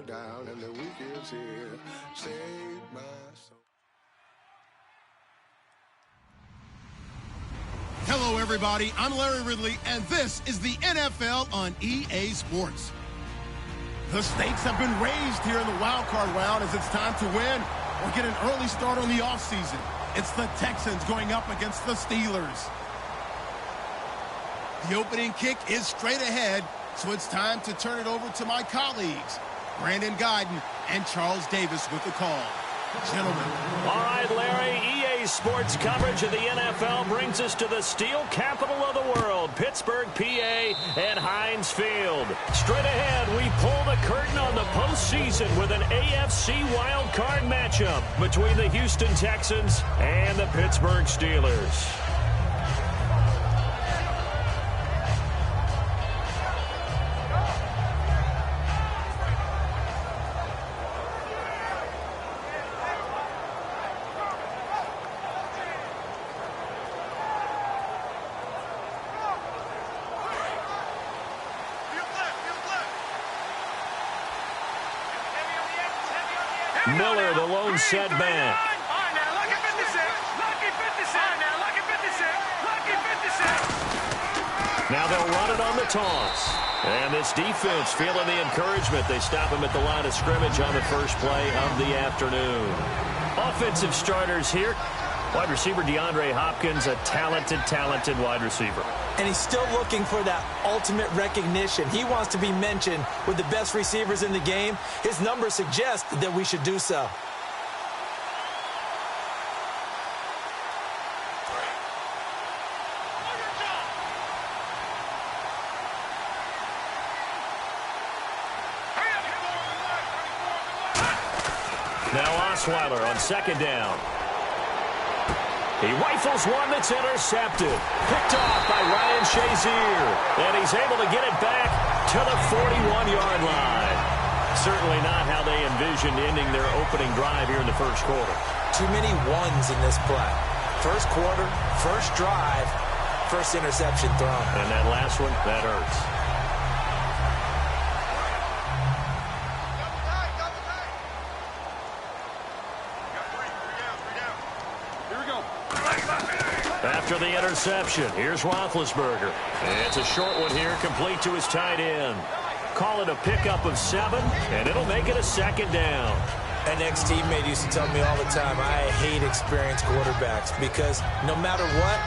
fell down and the weekend's here. Save my soul. Hello, everybody. I'm Larry Ridley, and this is the NFL on EA Sports. The stakes have been raised here in the wild card round as it's time to win or get an early start on the offseason. It's the Texans going up against the Steelers. The opening kick is straight ahead, so it's time to turn it over to my colleagues, Brandon Guyton and Charles Davis with the call. Gentlemen. All right, Larry, EA Sports coverage of the NFL brings us to the steel capital of the world, Pittsburgh, PA, and Heinz Field. Straight ahead, we pull the curtain on the postseason with an AFC wildcard matchup between the Houston Texans and the Pittsburgh Steelers. Miller, the lone setback. Now they'll run it on the toss. And this defense feeling the encouragement. They stop him at the line of scrimmage on the first play of the afternoon. Offensive starters here. Wide receiver DeAndre Hopkins, a talented wide receiver. And he's still looking for that ultimate recognition. He wants to be mentioned with the best receivers in the game. His numbers suggest that we should do so. Now Osweiler on second down. He rifles one that's intercepted. Picked off by Ryan Shazier. And he's able to get it back to the 41-yard line. Certainly not how they envisioned ending their opening drive here in the first quarter. Too many ones in this play. First quarter, first drive, first interception thrown. And that last one, that hurts. After the interception, here's Roethlisberger. It's a short one here, complete to his tight end. Call it a pickup of 7, and it'll make it a second down. An ex-teammate used to tell me all the time, I hate experienced quarterbacks because no matter what,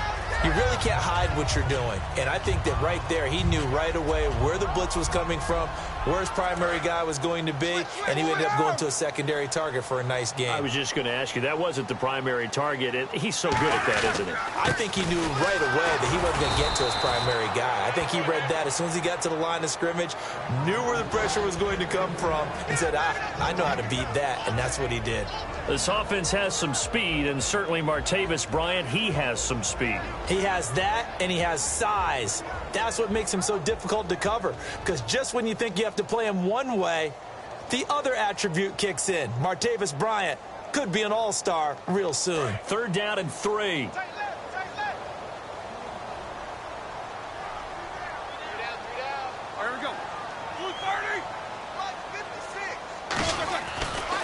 you really can't hide what you're doing. And I think that right there, he knew right away where the blitz was coming from, where his primary guy was going to be, and he ended up going to a secondary target for a nice game. I was just going to ask you, that wasn't the primary target. He's so good at that, isn't he? I think he knew right away that he wasn't going to get to his primary guy. I think he read that as soon as he got to the line of scrimmage, knew where the pressure was going to come from, and said, I know how to beat that, and that's what he did. This offense has some speed, and certainly Martavis Bryant, he has some speed. He has that, and he has size. That's what makes him so difficult to cover, because just when you think you have to play him one way, the other attribute kicks in. Martavis Bryant could be an all-star real soon. Third down and 3.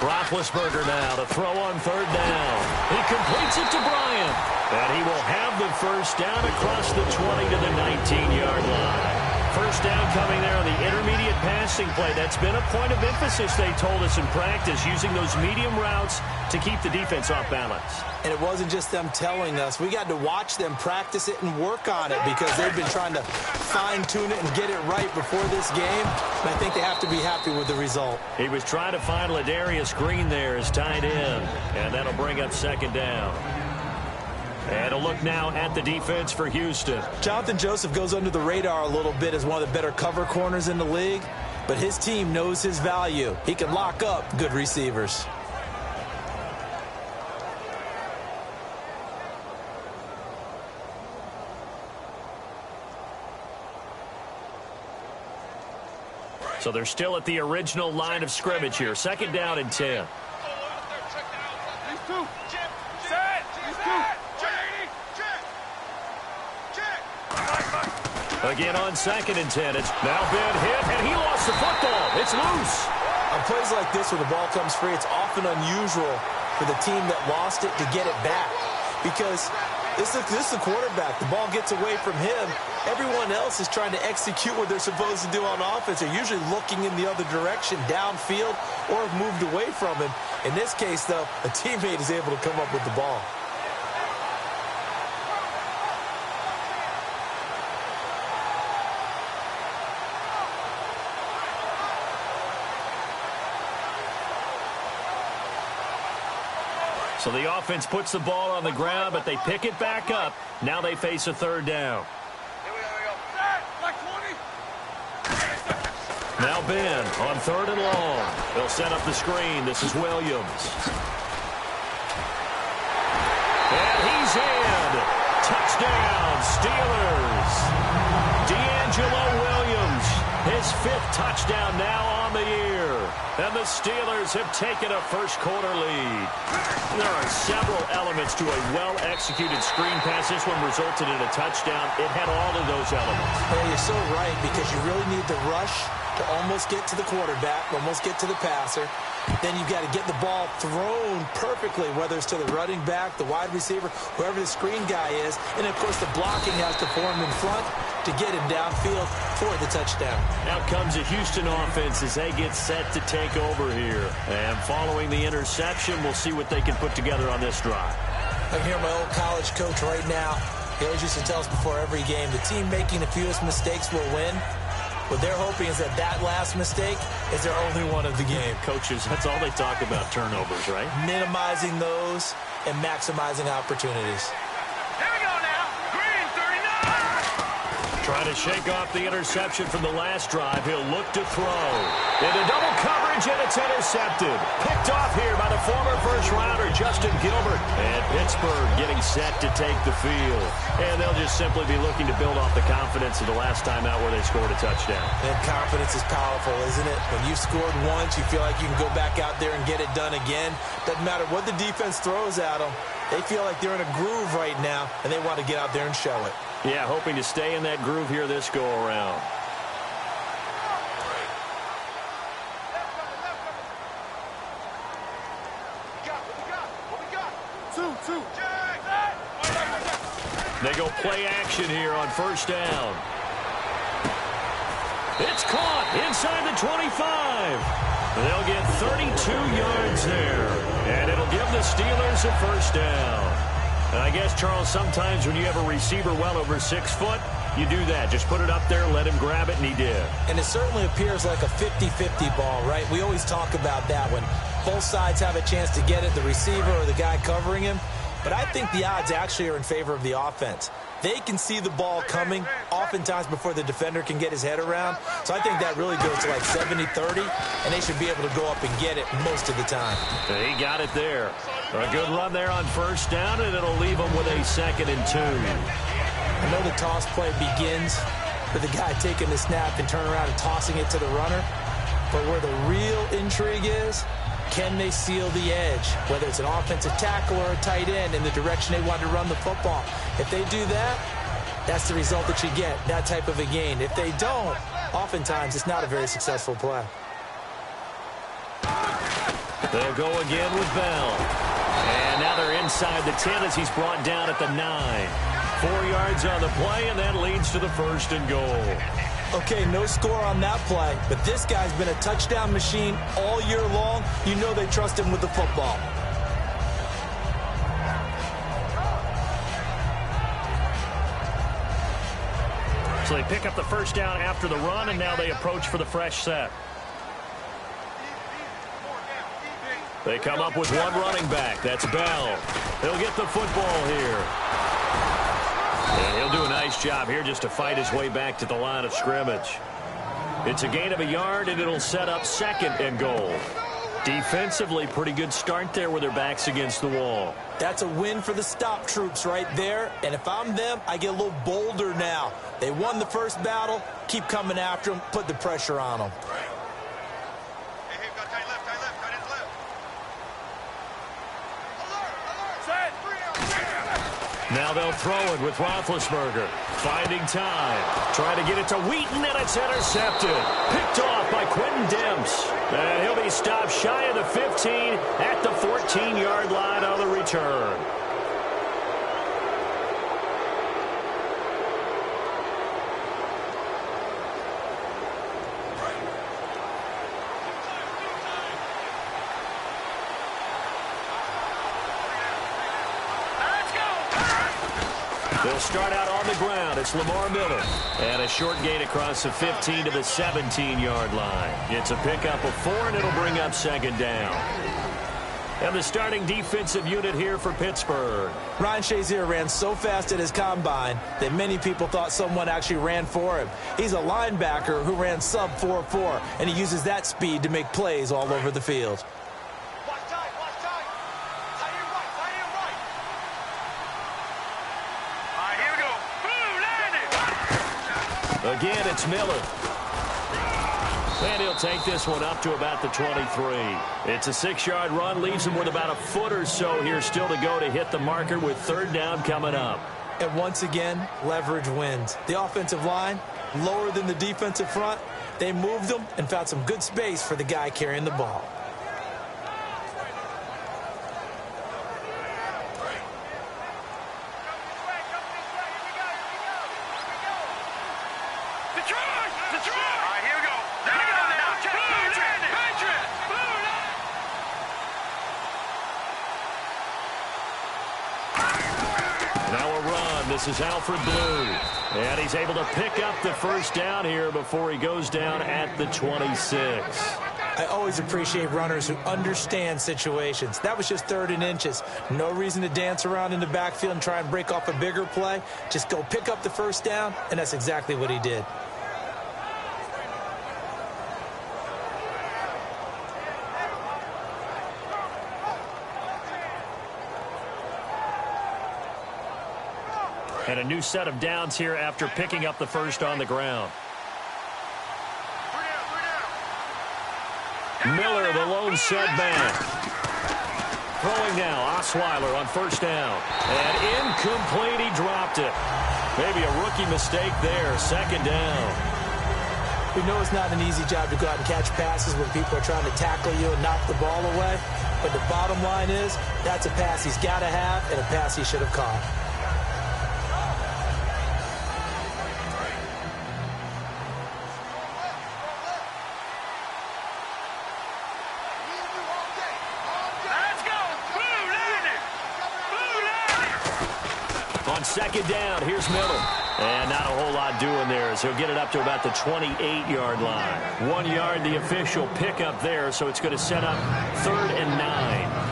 Roethlisberger now to throw on third down. He completes it to Bryant. And he will have the first down across the 20 to the 19-yard line. First down coming there on the intermediate passing play. That's been a point of emphasis, they told us in practice, using those medium routes to keep the defense off balance. And it wasn't just them telling us. We got to watch them practice it and work on it because they've been trying to fine-tune it and get it right before this game. And I think they have to be happy with the result. He was trying to find Ladarius Green there as tight end, and that'll bring up second down. And a look now at the defense for Houston. Jonathan Joseph goes under the radar a little bit as one of the better cover corners in the league, but his team knows his value. He can lock up good receivers. So they're still at the original line of scrimmage here. Second down and 10. Again on second and 10. It's now been hit, and he lost the football. It's loose. On plays like this where the ball comes free, it's often unusual for the team that lost it to get it back. Because this is the quarterback. The ball gets away from him. Everyone else is trying to execute what they're supposed to do on offense. They're usually looking in the other direction, downfield, or have moved away from him. In this case, though, a teammate is able to come up with the ball. So the offense puts the ball on the ground, but they pick it back up. Now they face a third down. Now Ben on 3rd and long. They'll set up the screen. This is Williams. And he's in. Touchdown, Steelers. D'Angelo Williams, his 5th touchdown now on the year. And the Steelers have taken a first-quarter lead. There are several elements to a well-executed screen pass. This one resulted in a touchdown. It had all of those elements. Well, you're so right, because you really need the rush to almost get to the quarterback, almost get to the passer. Then you've got to get the ball thrown perfectly, whether it's to the running back, the wide receiver, whoever the screen guy is. And, of course, the blocking has to form in front to get him downfield for the touchdown. Out comes the Houston offense as they get set to take over here. And following the interception, we'll see what they can put together on this drive. I hear my old college coach right now. He always used to tell us before every game, the team making the fewest mistakes will win. What they're hoping is that last mistake is their only one of the game. Coaches, that's all they talk about, turnovers, right? Minimizing those and maximizing opportunities. Here we go now. Green, 39. Trying to shake off the interception from the last drive. He'll look to throw. Into double coverage, and it's intercepted. Picked off here by the former first-rounder, Justin Gilbert. And Pittsburgh getting set to take the field. And they'll just simply be looking to build off the confidence of the last time out where they scored a touchdown. And confidence is powerful, isn't it? When you've scored once, you feel like you can go back out there and get it done again. Doesn't matter what the defense throws at them. They feel like they're in a groove right now, and they want to get out there and show it. Yeah, hoping to stay in that groove here this go-around. They go play action here on first down. It's caught inside the 25. They'll get 32 yards there. And it'll give the Steelers a first down. And I guess, Charles, sometimes when you have a receiver well over 6 foot, you do that. Just put it up there, let him grab it, and he did. And it certainly appears like a 50-50 ball, right? We always talk about that when both sides have a chance to get it, the receiver or the guy covering him. But I think the odds actually are in favor of the offense. They can see the ball coming oftentimes before the defender can get his head around. So I think that really goes to like 70-30, and they should be able to go up and get it most of the time. He got it there. A good run there on first down, and it'll leave them with a 2nd and 2. I know the toss play begins with the guy taking the snap and turn around and tossing it to the runner. But where the real intrigue is, can they seal the edge, whether it's an offensive tackle or a tight end in the direction they want to run the football? If they do that, that's the result that you get, that type of a gain. If they don't, oftentimes it's not a very successful play. They'll go again with Bell. And now they're inside the 10 as he's brought down at the 9. 4 yards on the play, and that leads to the 1st and goal. Okay, no score on that play, but this guy's been a touchdown machine all year long. You know they trust him with the football. So they pick up the first down after the run, and now they approach for the fresh set. They come up with one running back. That's Bell. He'll get the football here. And he'll do a nice job here just to fight his way back to the line of scrimmage. It's a gain of a yard, and it'll set up 2nd and goal. Defensively, pretty good start there with their backs against the wall. That's a win for the stop troops right there. And if I'm them, I get a little bolder now. They won the first battle. Keep coming after them. Put the pressure on them. Now they'll throw it with Roethlisberger. Finding time. Trying to get it to Wheaton, and it's intercepted. Picked off by Quentin Demps. And he'll be stopped shy of the 15 at the 14-yard line on the return. They'll start out on the ground. It's Lamar Miller. And a short gain across the 15 to the 17-yard line. It's a pickup of 4, and it'll bring up second down. And the starting defensive unit here for Pittsburgh. Ryan Shazier ran so fast at his combine that many people thought someone actually ran for him. He's a linebacker who ran sub 4.4, and he uses that speed to make plays all over the field. Again, it's Miller. And he'll take this one up to about the 23. It's a 6-yard run, leaves him with about a foot or so here still to go to hit the marker with third down coming up. And once again, leverage wins. The offensive line, lower than the defensive front. They moved them and found some good space for the guy carrying the ball. This is Alfred Blue, and he's able to pick up the first down here before he goes down at the 26. I always appreciate runners who understand situations. That was just 3rd and inches. No reason to dance around in the backfield and try and break off a bigger play. Just go pick up the first down, and that's exactly what he did. And a new set of downs here after picking up the first on the ground. Miller, the lone setback. Throwing now, Osweiler on first down. And incomplete, he dropped it. Maybe a rookie mistake there, second down. We know it's not an easy job to go out and catch passes when people are trying to tackle you and knock the ball away. But the bottom line is, that's a pass he's got to have and a pass he should have caught. Second down, here's Miller. And not a whole lot doing there as he'll get it up to about the 28-yard line. 1 yard, the official pickup there, so it's going to set up 3rd and 9.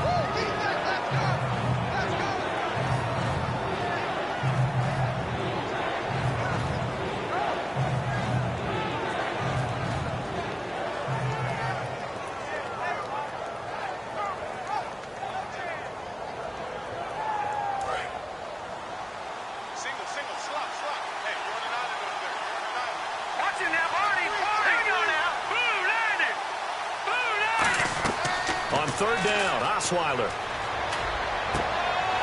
Third down, Osweiler.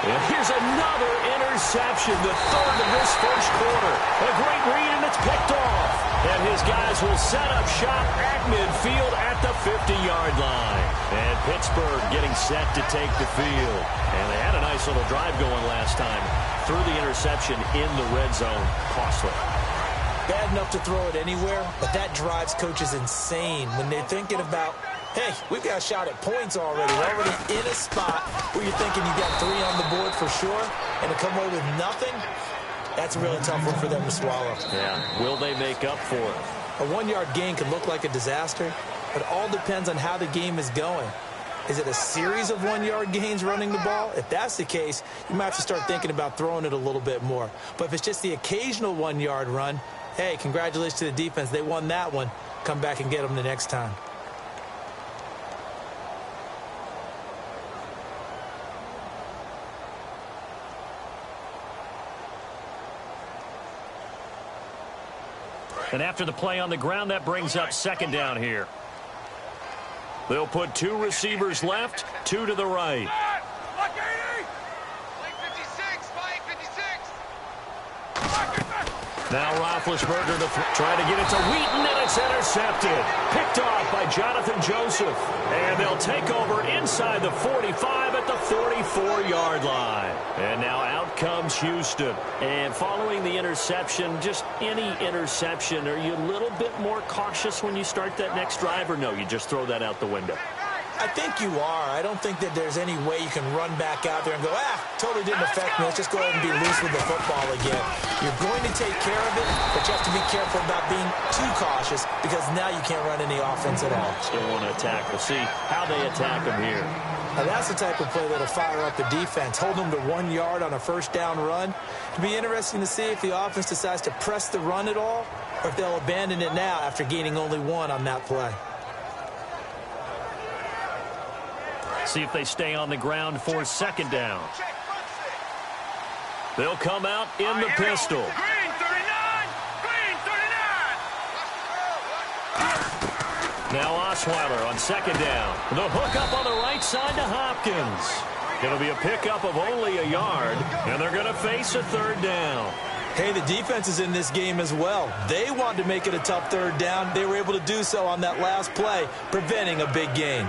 And here's another interception, the 3rd of this first quarter. A great read, and it's picked off. And his guys will set up shop at midfield at the 50-yard line. And Pittsburgh getting set to take the field. And they had a nice little drive going last time. Threw the interception in the red zone. Costly. Bad enough to throw it anywhere, but that drives coaches insane when they're thinking about, hey, we've got a shot at points already. We're already in a spot where you're thinking you got 3 on the board for sure, and to come away with nothing, that's a really tough one for them to swallow. Yeah, will they make up for it? A 1-yard gain can look like a disaster, but it all depends on how the game is going. Is it a series of 1-yard gains running the ball? If that's the case, you might have to start thinking about throwing it a little bit more. But if it's just the occasional 1-yard run, hey, congratulations to the defense. They won that one. Come back and get them the next time. And after the play on the ground, that brings up second down here. They'll put 2 receivers left, 2 to the right. Now Roethlisberger trying to get it to Wheaton, and it's intercepted. Picked off by Jonathan Joseph. And they'll take over inside the 45 at the 44-yard line. And now out comes Houston. And following the interception, just any interception, are you a little bit more cautious when you start that next drive, or no, you just throw that out the window? I think you are. I don't think that there's any way you can run back out there and go, totally didn't affect me. Let's just go ahead and be loose with the football again. You're going to take care of it, but you have to be careful about being too cautious because now you can't run any offense at all. Still want to attack. We'll see how they attack them here. Now that's the type of play that'll fire up the defense. Hold them to 1 yard on a first down run. It'll be interesting to see if the offense decides to press the run at all or if they'll abandon it now after gaining only 1 on that play. See if they stay on the ground for second down. They'll come out in the pistol. Green 39! Green 39! Now Osweiler on second down. The hook up on the right side to Hopkins. It'll be a pickup of only a yard, and they're going to face a third down. Hey, the defense is in this game as well. They wanted to make it a tough third down. They were able to do so on that last play, preventing a big gain.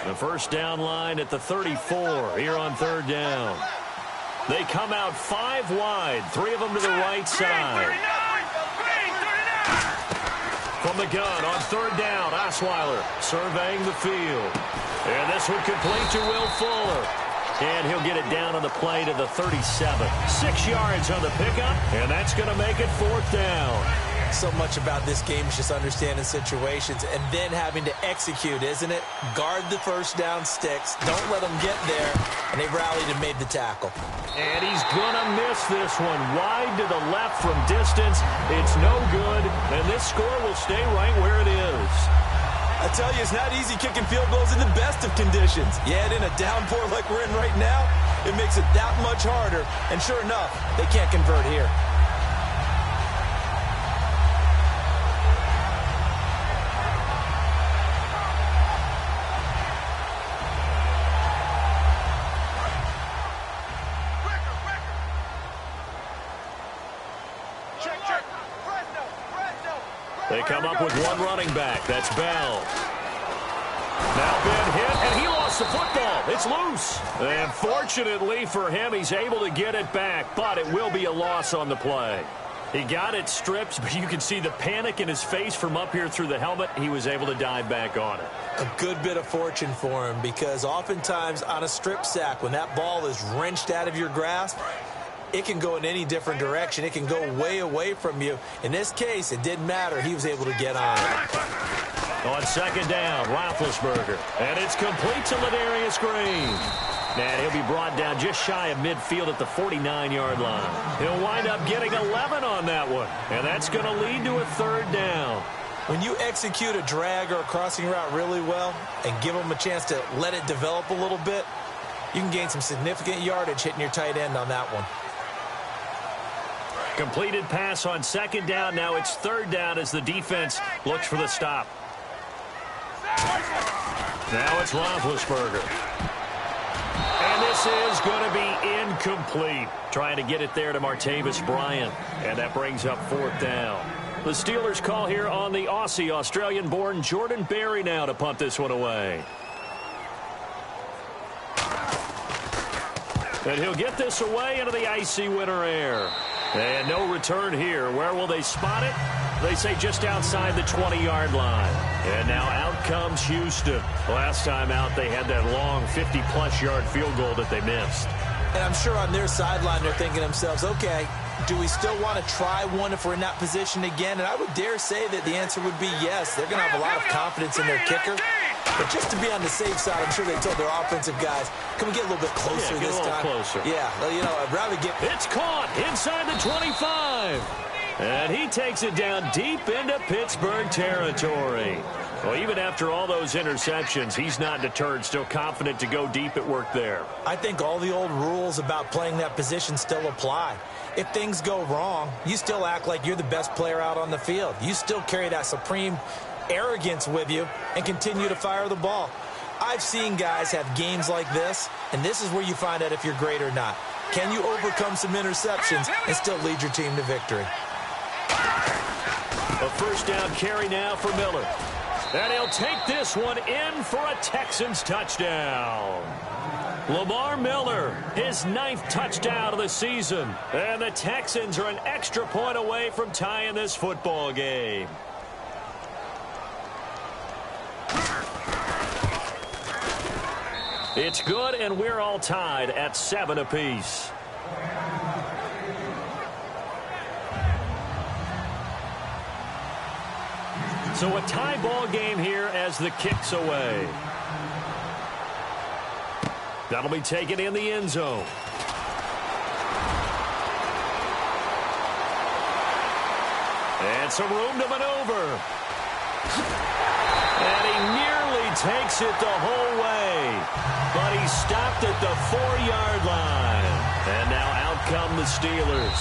The first down line at the 34 here on third down. They come out 5 wide, 3 of them to the right side. From the gun on third down, Osweiler surveying the field. And this one complete to Will Fuller. And he'll get it down on the play to the 37. 6 yards on the pickup, and that's going to make it 4th down. So much about this game is just understanding situations and then having to execute, isn't it? Guard the first down sticks. Don't let them get there. And they rallied and made the tackle. And he's going to miss this one. Wide to the left from distance. It's no good. And this score will stay right where it is. I tell you, it's not easy kicking field goals in the best of conditions. Yet in a downpour like we're in right now, it makes it that much harder. And sure enough, they can't convert here. They come up with one running back. That's Bell. Now Ben hit, and he lost the football. It's loose. And fortunately for him, he's able to get it back, but it will be a loss on the play. He got it stripped, but you can see the panic in his face from up here through the helmet. He was able to dive back on it. A good bit of fortune for him because oftentimes on a strip sack, when that ball is wrenched out of your grasp, it can go in any different direction. It can go way away from you. In this case, it didn't matter. He was able to get on it. On second down, Roethlisberger. And it's complete to Ladarius Green. And he'll be brought down just shy of midfield at the 49-yard line. He'll wind up getting 11 on that one. And that's going to lead to a third down. When you execute a drag or a crossing route really well and give them a chance to let it develop a little bit, you can gain some significant yardage hitting your tight end on that one. Completed pass on second down. Now it's third down as the defense looks for the stop. Now it's Roethlisberger. And this is going to be incomplete. Trying to get it there to Martavis Bryant. And that brings up 4th down. The Steelers call here on the Aussie, Australian-born Jordan Berry now to punt this one away. And he'll get this away into the icy winter air. And no return here. Where will they spot it? They say just outside the 20-yard line. And now out comes Houston. Last time out, they had that long 50-plus yard field goal that they missed. And I'm sure on their sideline, they're thinking to themselves, okay, do we still want to try one if we're in that position again? And I would dare say that the answer would be yes. They're going to have a lot of confidence in their kicker. But just to be on the safe side, I'm sure they told their offensive guys, can we get a little bit closer this time? Closer. Yeah, well, you know, I'd rather get... It's caught inside the 25. And he takes it down deep into Pittsburgh territory. Well, even after all those interceptions, he's not deterred, still confident to go deep at work there. I think all the old rules about playing that position still apply. If things go wrong, you still act like you're the best player out on the field. You still carry that supreme arrogance with you and continue to fire the ball. I've seen guys have games like this, and this is where you find out if you're great or not. Can you overcome some interceptions and still lead your team to victory? A first down carry now for Miller. And he'll take this one in for a Texans touchdown. Lamar Miller, his 9th touchdown of the season. And the Texans are an extra point away from tying this football game. It's good, and we're all tied at 7 apiece. So a tie ball game here as the kick's away. That'll be taken in the end zone. And some room to maneuver. And he nearly takes it the whole way. But he stopped at the 4-yard line. And now out come the Steelers.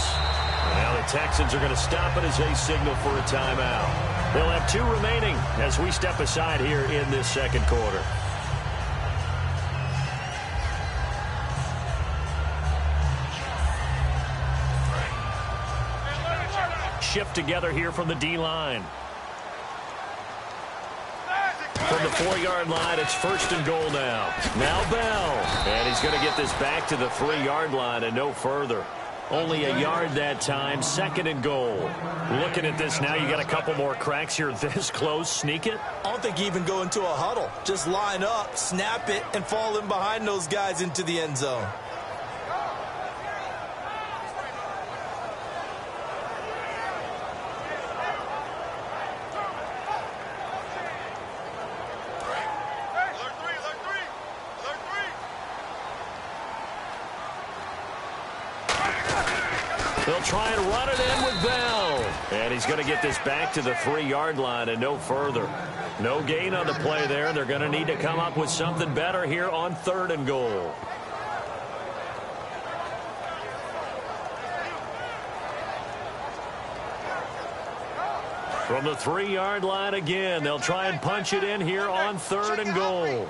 Now the Texans are going to stop it as they signal for a timeout. They'll have 2 remaining as we step aside here in this second quarter. Shift together here from the D-line. From the 4-yard line, it's 1st and goal now. Now Bell. And he's going to get this back to the 3-yard line and no further. Only a yard that time, 2nd and goal. Looking at this now, you got a couple more cracks here this close. Sneak it? I don't think you even go into a huddle. Just line up, snap it, and fall in behind those guys into the end zone. They'll try and run it in with Bell. And he's going to get this back to the 3-yard line and no further. No gain on the play there. They're going to need to come up with something better here on 3rd and goal. From the 3-yard line again, they'll try and punch it in here on 3rd and goal.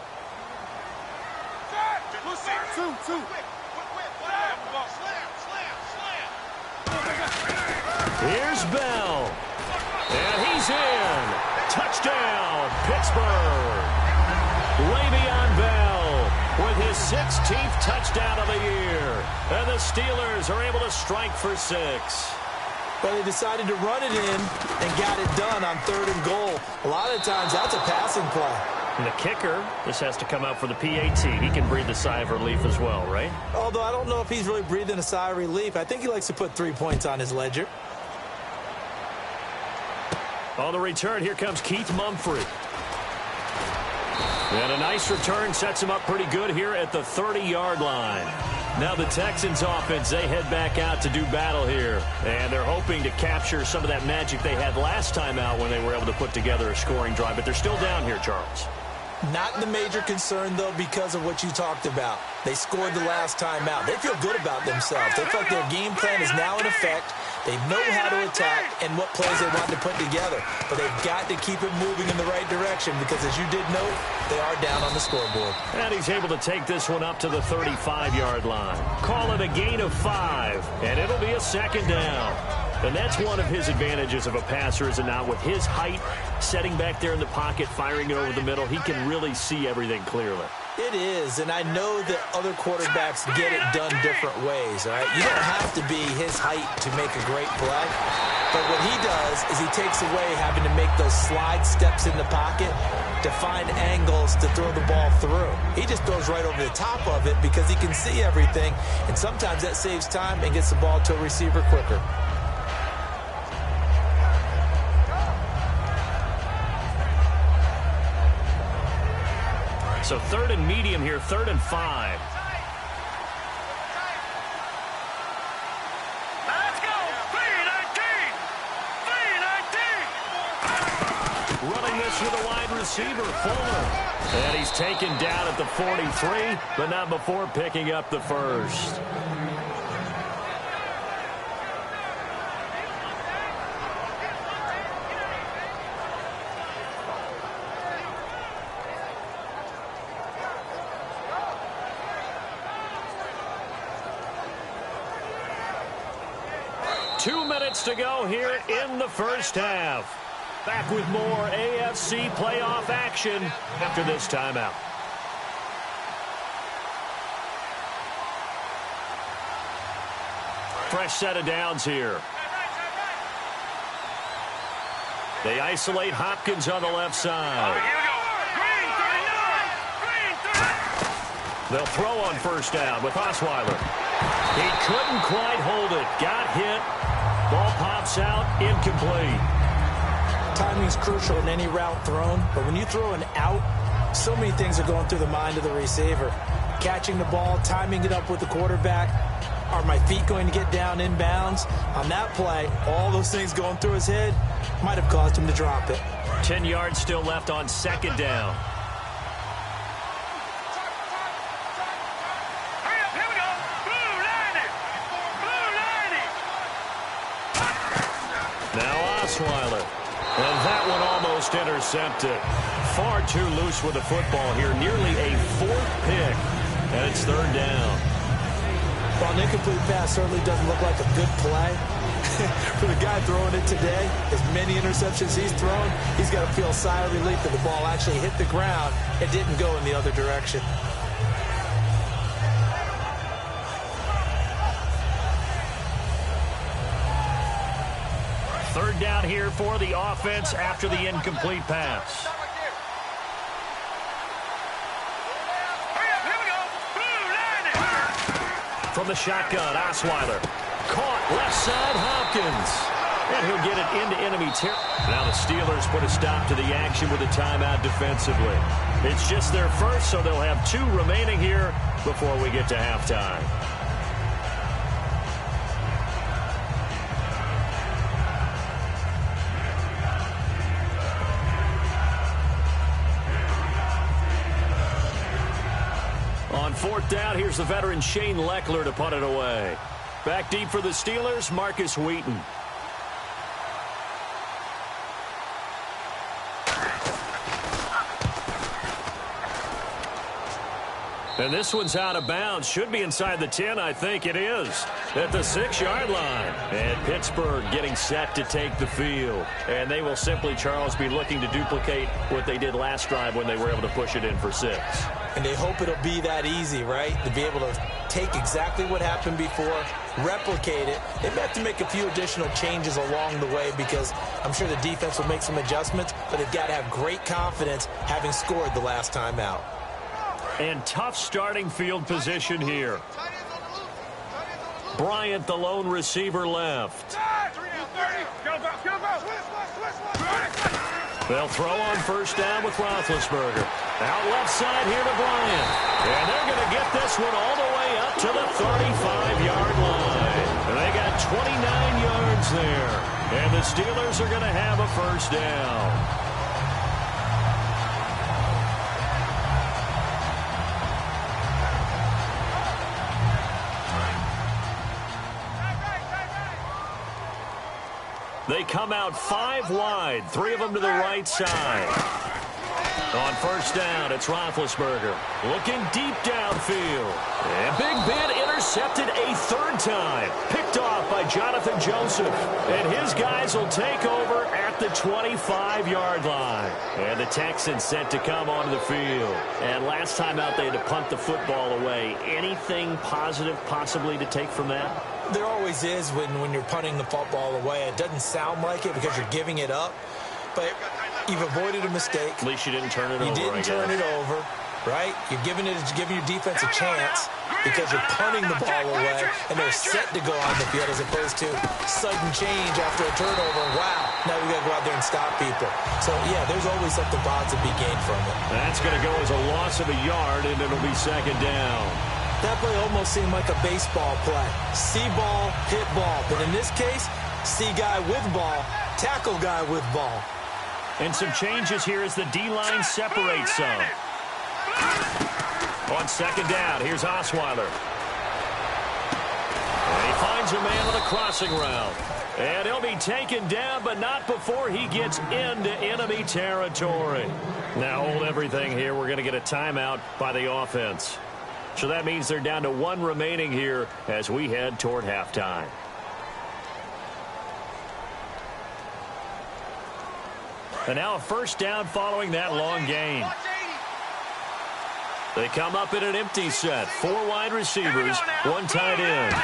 Here's Bell. And he's in. Touchdown, Pittsburgh. Le'Veon Bell with his 16th touchdown of the year. And the Steelers are able to strike for 6. But they decided to run it in and got it done on 3rd and goal. A lot of times that's a passing play. And the kicker, this has to come out for the PAT. He can breathe a sigh of relief as well, right? Although I don't know if he's really breathing a sigh of relief. I think he likes to put 3 points on his ledger. On the return, here comes Keith Mumphrey. And a nice return sets him up pretty good here at the 30-yard line. Now the Texans offense, they head back out to do battle here. And they're hoping to capture some of that magic they had last time out when they were able to put together a scoring drive. But they're still down here, Charles. Not the major concern, though, because of what you talked about. They scored the last time out. They feel good about themselves. They feel like their game plan is now in effect. They know how to attack and what plays they want to put together. But they've got to keep it moving in the right direction because, as you did note, they are down on the scoreboard. And he's able to take this one up to the 35-yard line. Call it a gain of 5, and it'll be a 2nd down. And that's one of his advantages of a passer, is it not? With his height, setting back there in the pocket, firing it over the middle, he can really see everything clearly. It is, and I know that other quarterbacks get it done different ways, all right? You don't have to be his height to make a great play. But what he does is he takes away having to make those slide steps in the pocket to find angles to throw the ball through. He just throws right over the top of it because he can see everything, and sometimes that saves time and gets the ball to a receiver quicker. So 3rd and medium here, 3rd and 5. Let's go! 3-19! 3-19! Running this to the wide receiver, Fuller. And he's taken down at the 43, but not before picking up the first. To go here in the first half. Back with more AFC playoff action after this timeout. Fresh set of downs here. They isolate Hopkins on the left side. They'll throw on first down with Osweiler. He couldn't quite hold it. Got hit. Ball pops out, incomplete. Timing's crucial in any route thrown, but when you throw an out, so many things are going through the mind of the receiver. Catching the ball, timing it up with the quarterback. Are my feet going to get down inbounds? On that play, all those things going through his head might have caused him to drop it. 10 yards still left on second down. Osweiler. And that one almost intercepted. Far too loose with the football here. Nearly a fourth pick. And it's third down. Well, an incomplete pass certainly doesn't look like a good play. For the guy throwing it today, as many interceptions he's thrown, he's got to feel a sigh of relief that the ball actually hit the ground and didn't go in the other direction. Third down here for the offense after the incomplete pass. From the shotgun, Osweiler. Caught left side, Hopkins. And he'll get it into enemy territory. Now the Steelers put a stop to the action with a timeout defensively. It's just their first, so they'll have 2 remaining here before we get to halftime. On fourth down, here's the veteran Shane Leckler to punt it away. Back deep for the Steelers, Marcus Wheaton. And this one's out of bounds. Should be inside the 10, I think it is. At the 6-yard line. And Pittsburgh getting set to take the field. And they will simply, Charles, be looking to duplicate what they did last drive when they were able to push it in for 6. And they hope it'll be that easy, right? To be able to take exactly what happened before, replicate it. They may have to make a few additional changes along the way because I'm sure the defense will make some adjustments, but they've got to have great confidence having scored the last time out. And tough starting field position here. Bryant, the lone receiver, left. They'll throw on first down with Roethlisberger. Out left side here to Bryant. And they're going to get this one all the way up to the 35-yard line. And they got 29 yards there. And the Steelers are going to have a first down. They come out 5 wide, 3 of them to the right side. On first down, it's Roethlisberger looking deep downfield. And Big Ben intercepted a 3rd time. Picked off by Jonathan Joseph. And his guys will take over at the 25-yard line. And the Texans set to come onto the field. And last time out, they had to punt the football away. Anything positive possibly to take from that? There always is when you're punting the football away. It doesn't sound like it because you're giving it up, but you've avoided a mistake. At least you didn't turn it over. You didn't turn it over, right? You're giving your defense a chance because you're punting the ball away, and they're set to go on the field as opposed to sudden change after a turnover. Wow, now we got to go out there and stop people. So, yeah, there's always something positive to be gained from it. That's going to go as a loss of a yard, and it'll be second down. That play almost seemed like a baseball play. See ball, hit ball. But in this case, see guy with ball, tackle guy with ball. And some changes here as the D-line separates some. On second down, here's Osweiler. And he finds a man on a crossing route. And he'll be taken down, but not before he gets into enemy territory. Now hold everything here. We're going to get a timeout by the offense. So that means they're down to one remaining here as we head toward halftime. And now a first down following that long gain. They come up in an empty set. 4 wide receivers, 1 tight end.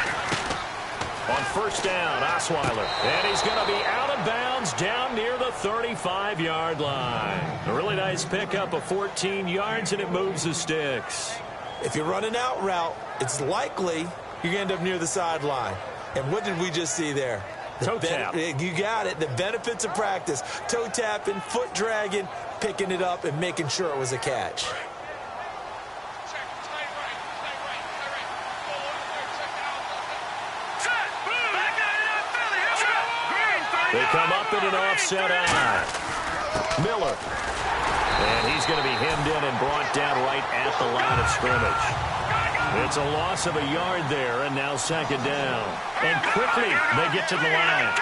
On first down, Osweiler. And he's going to be out of bounds down near the 35-yard line. A really nice pickup of 14 yards, and it moves the sticks. If you're running out route, it's likely you're going to end up near the sideline. And what did we just see there? Toe tap. You got it. The benefits of practice. Toe tapping, foot dragging, picking it up, and making sure it was a catch. They come up in an offset eye. Miller. And he's going to be hemmed in and brought down right at the line of scrimmage. It's a loss of a yard there, and now second down. And quickly they get to the line.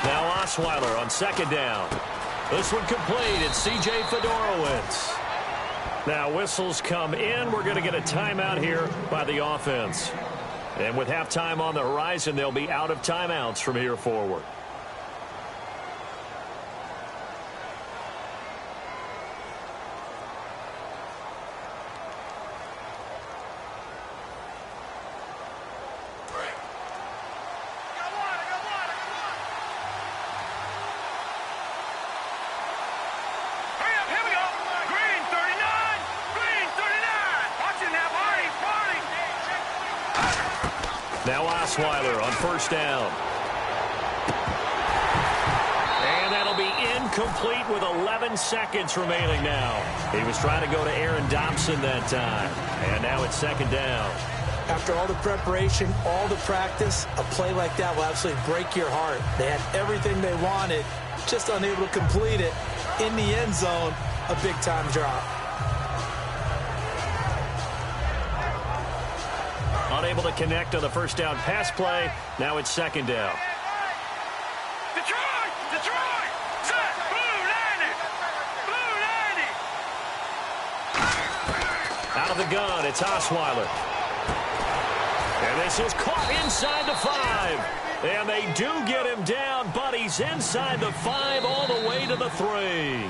Now Osweiler on second down. This one complete. It's C.J. Fedorowicz. Now whistles come in. We're going to get a timeout here by the offense. And with halftime on the horizon, they'll be out of timeouts from here forward. Now Osweiler on first down. And that'll be incomplete with 11 seconds remaining now. He was trying to go to Aaron Dobson that time. And now it's second down. After all the preparation, all the practice, a play like that will absolutely break your heart. They had everything they wanted, just unable to complete it. In the end zone, a big-time drop. Unable to connect on the first down pass play. Now it's second down. Detroit! Detroit! Set! Blue 90! Blue 90! Out of the gun, it's Osweiler. And this is caught inside the 5. And they do get him down, but he's inside the 5 all the way to the 3.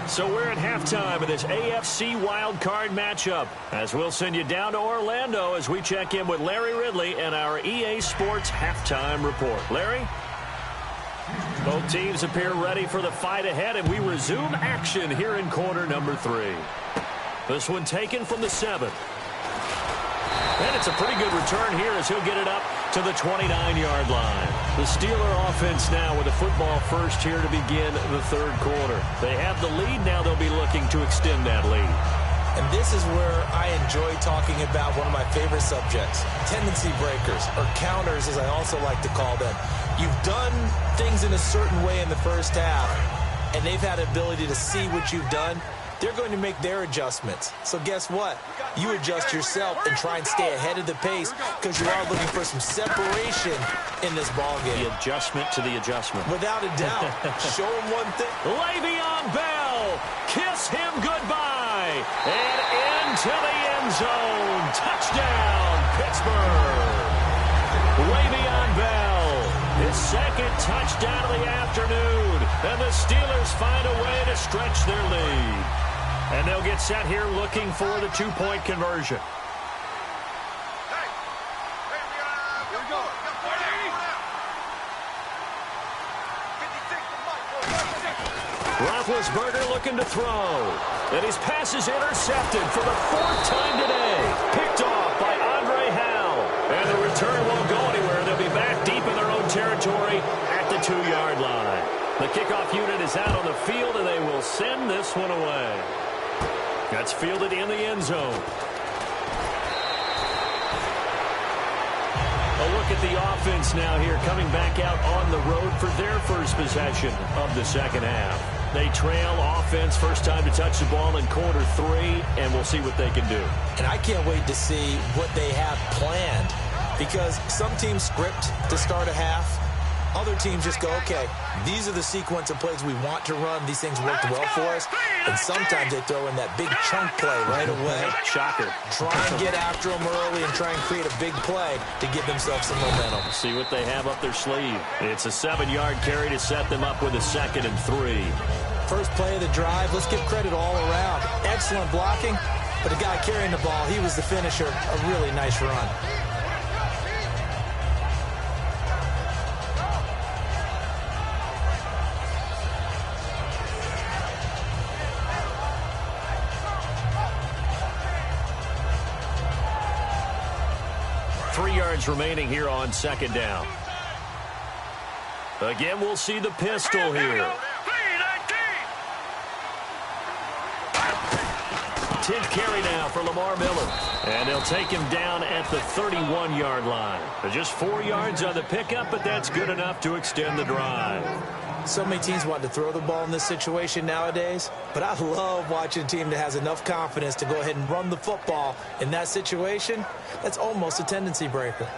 So we're at halftime of this AFC wildcard matchup, as we'll send you down to Orlando as we check in with Larry Ridley and our EA Sports halftime report. Larry? Both teams appear ready for the fight ahead, and we resume action here in quarter number 3. This one taken from the 7. And it's a pretty good return here as he'll get it up to the 29-yard line. The Steeler offense now with the football first here to begin the third quarter. They have the lead. Now they'll be looking to extend that lead. And this is where I enjoy talking about one of my favorite subjects, tendency breakers, or counters as I also like to call them. You've done things in a certain way in the first half, and they've had the ability to see what you've done. They're going to make their adjustments. So guess what? You adjust yourself and try and stay ahead of the pace because you are looking for some separation in this ballgame. The adjustment to the adjustment. Without a doubt. Show him one thing. Le'Veon Bell, kiss him goodbye. And into the end zone. Touchdown, Pittsburgh. Le'Veon Bell, his second touchdown of the afternoon. And the Steelers find a way to stretch their lead. And they'll get set here looking for the two-point conversion. Roethlisberger looking to throw. And his pass is intercepted for the 4th time today. Picked off by Andre Howell. And the return won't go anywhere. They'll be back deep in their own territory at the 2-yard line. The kickoff unit is out on the field, and they will send this one away. That's fielded in the end zone. A look look at the offense now here, coming back out on the road for their first possession of the second half. They trail offense, first time to touch the ball in quarter 3, and we'll see what they can do. And I can't wait to see what they have planned, because some teams script to start a half. Other teams just go, okay, these are the sequence of plays we want to run. These things worked well for us. And sometimes they throw in that big chunk play right away. Shocker. Try and get after them early and try and create a big play to give themselves some momentum. See what they have up their sleeve. It's a 7-yard carry to set them up with a 2nd and 3. First play of the drive, let's give credit all around. Excellent blocking, but the guy carrying the ball, he was the finisher. A really nice run. Remaining here on 2nd down. Again, we'll see the pistol here. 10th carry now for Lamar Miller. And they'll take him down at the 31-yard line. Just 4 yards on the pickup, but that's good enough to extend the drive. So many teams want to throw the ball in this situation nowadays, but I love watching a team that has enough confidence to go ahead and run the football in that situation. That's almost a tendency breaker.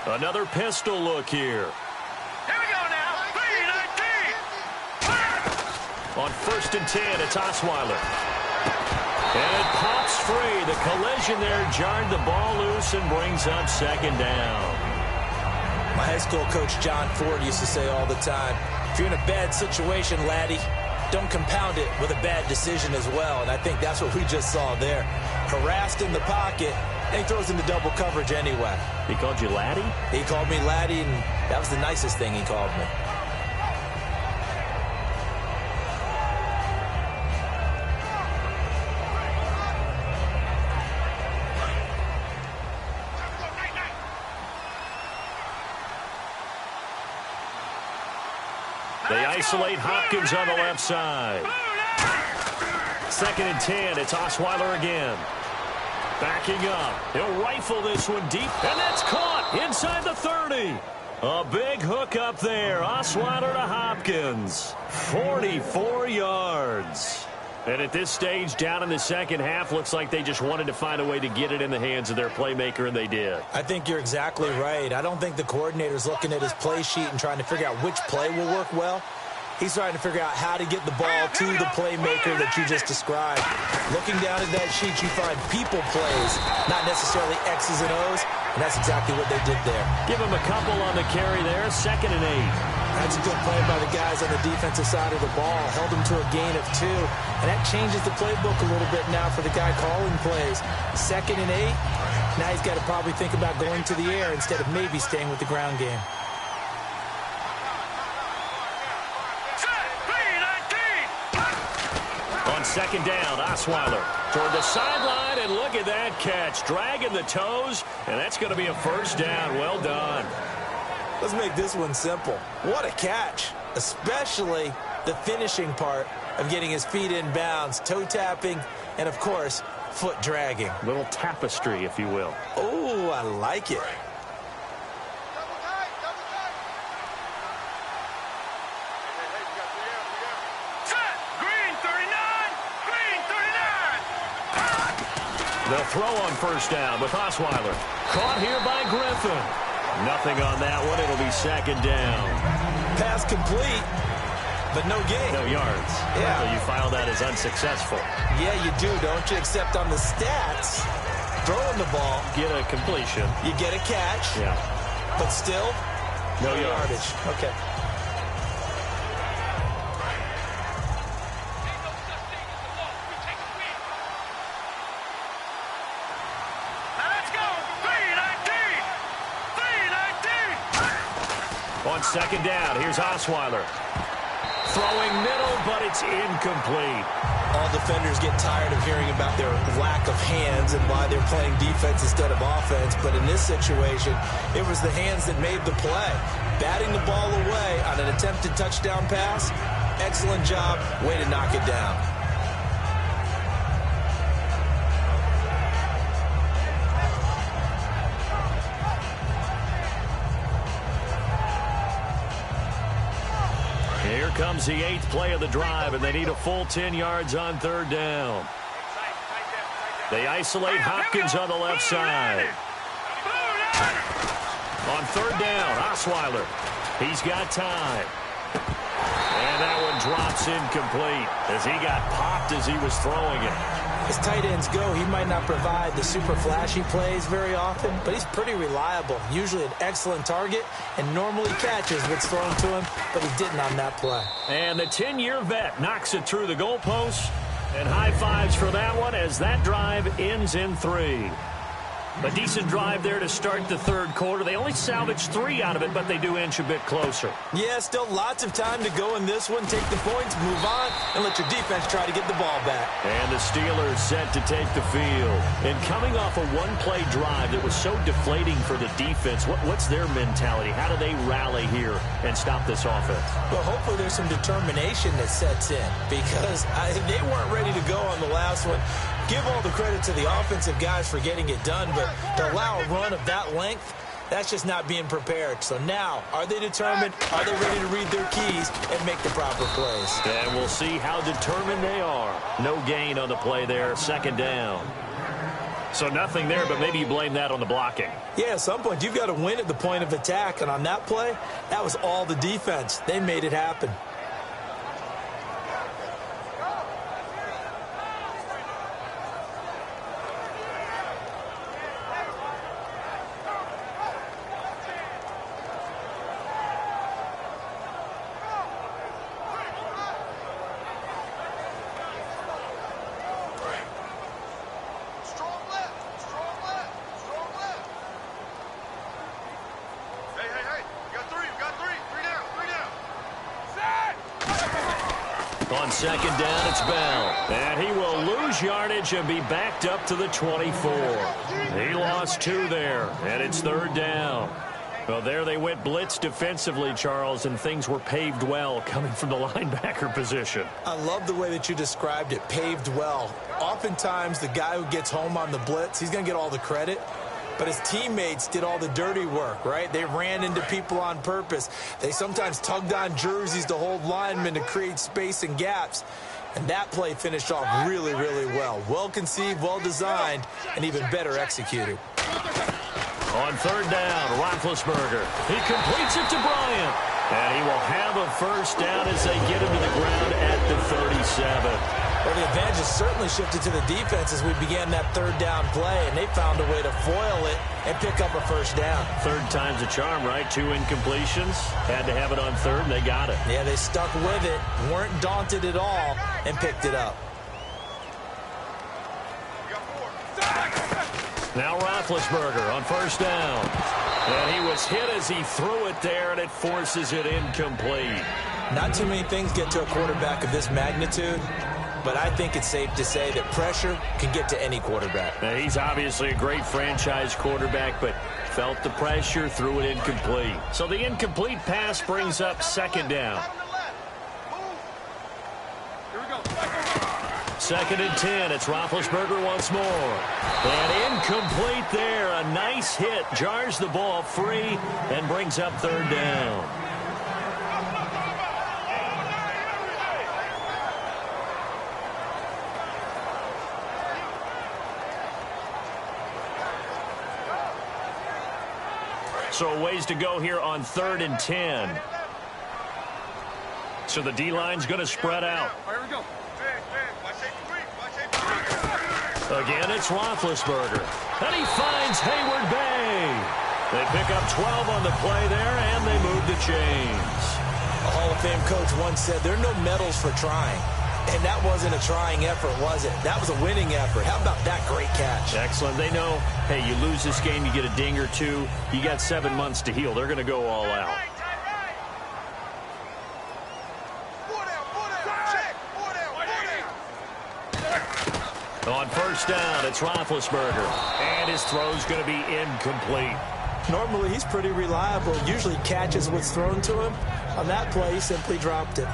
Another pistol look here. Here we go now. 3-19. On 1st and 10, it's Osweiler. And it pops free. The collision there jarred the ball loose and brings up 2nd down. My high school coach, John Ford, used to say all the time, if you're in a bad situation, laddie, don't compound it with a bad decision as well. And I think that's what we just saw there. Harassed in the pocket, and he throws into double coverage anyway. He called you laddie? He called me laddie, and that was the nicest thing he called me. They isolate Hopkins on the left side. 2nd and 10, it's Osweiler again. Backing up. He'll rifle this one deep, and that's caught inside the 30. A big hook up there. Osweiler to Hopkins. 44 yards. And at this stage, down in the second half, looks like they just wanted to find a way to get it in the hands of their playmaker, and they did. I think you're exactly right. I don't think the coordinator's looking at his play sheet and trying to figure out which play will work well. He's trying to figure out how to get the ball to the playmaker that you just described. Looking down at that sheet, you find people plays, not necessarily X's and O's, and that's exactly what they did there. Give him a couple on the carry there, 2nd and 8. That's a good play by the guys on the defensive side of the ball. Held them to a gain of 2, and that changes the playbook a little bit now for the guy calling plays. 2nd and 8, now he's got to probably think about going to the air instead of maybe staying with the ground game. On 2nd down, Osweiler toward the sideline, and look at that catch. Dragging the toes, and that's going to be a 1st down. Well done. Let's make this one simple. What a catch, especially the finishing part of getting his feet in bounds, toe tapping, and, of course, foot dragging. Little tapestry, if you will. Oh, I like it. The throw on 1st down with Osweiler. Caught here by Griffin. Nothing on that one. It'll be 2nd down. Pass complete, but no gain. No yards. Yeah. So you file that as unsuccessful. Yeah, you do, don't you? Except on the stats, throwing the ball, Get a completion. you get a catch, Yeah. but still, No yardage. Okay. On 2nd down, here's Osweiler. Throwing middle, but it's incomplete. All defenders get tired of hearing about their lack of hands and why they're playing defense instead of offense. But in this situation, it was the hands that made the play. batting the ball away on an attempted touchdown pass. Excellent job. Way to knock it down. Here comes the 8th play of the drive, and they need a full 10 yards on 3rd down. They isolate Hopkins on the left side. On 3rd down, Osweiler. He's got time. And that one drops incomplete as he got popped as he was throwing it. As tight ends go, he might not provide the super flashy plays very often, but he's pretty reliable. Usually an excellent target and normally catches what's thrown to him, but he didn't on that play. And the 10-year vet knocks it through the goalposts. And high fives for that one as that drive ends in 3. A decent drive there to start the 3rd quarter. They only salvaged 3 out of it, but they do inch a bit closer. Yeah, still lots of time to go in this one. Take the points, move on, and let your defense try to get the ball back. And the Steelers set to take the field. And coming off a one-play drive that was so deflating for the defense, what's their mentality? How do they rally here and stop this offense? Well, hopefully there's some determination that sets in because they weren't ready to go on the last one. Give all the credit to the offensive guys for getting it done, but to allow a run of that length, that's just not being prepared. So now, are they determined? Are they ready to read their keys and make the proper plays? And we'll see how determined they are. No gain on the play there, 2nd down. So nothing there, but maybe you blame that on the blocking. Yeah, at some point, you've got to win at the point of attack. And on that play, that was all the defense. They made it happen. On 2nd down, it's Bell. And he will lose yardage and be backed up to the 24. He lost 2 there, and it's 3rd down. Well, there they went blitz defensively, Charles, and things were paved well coming from the linebacker position. I love the way that you described it, paved well. Oftentimes, the guy who gets home on the blitz, he's going to get all the credit. But his teammates did all the dirty work, right? They ran into people on purpose. They sometimes tugged on jerseys to hold linemen to create space and gaps. And that play finished off really, really well. Well-conceived, well-designed, and even better executed. On 3rd down, Roethlisberger. He completes it to Bryant. And he will have a 1st down as they get him to the ground at the 37. Well, the advantage has certainly shifted to the defense as we began that 3rd down play, and they found a way to foil it and pick up a 1st down. 3rd time's a charm, right? 2 incompletions. Had to have it on 3rd, and they got it. Yeah, they stuck with it, weren't daunted at all, and picked it up. Now Roethlisberger on 1st down. And he was hit as he threw it there, and it forces it incomplete. Not too many things get to a quarterback of this magnitude, but I think it's safe to say that pressure can get to any quarterback. Now, he's obviously a great franchise quarterback, but felt the pressure, threw it incomplete. So the incomplete pass brings up 2nd down. 2nd and 10. It's Roethlisberger once more. And incomplete there. A nice hit. Jars the ball free and brings up 3rd down. So ways to go here on 3rd and 10. So the D-line's going to spread out. Here we go. Again, it's Roethlisberger. And he finds Hayward Bay. They pick up 12 on the play there, and they move the chains. A Hall of Fame coach once said, there are no medals for trying. And that wasn't a trying effort, was it? That was a winning effort. How about that great catch? Excellent. They know, hey, you lose this game, you get a ding or 2. You got 7 months to heal. They're going to go all out. On 1st down, it's Roethlisberger. And his throw's going to be incomplete. Normally, he's pretty reliable. Usually catches what's thrown to him. On that play, he simply dropped it.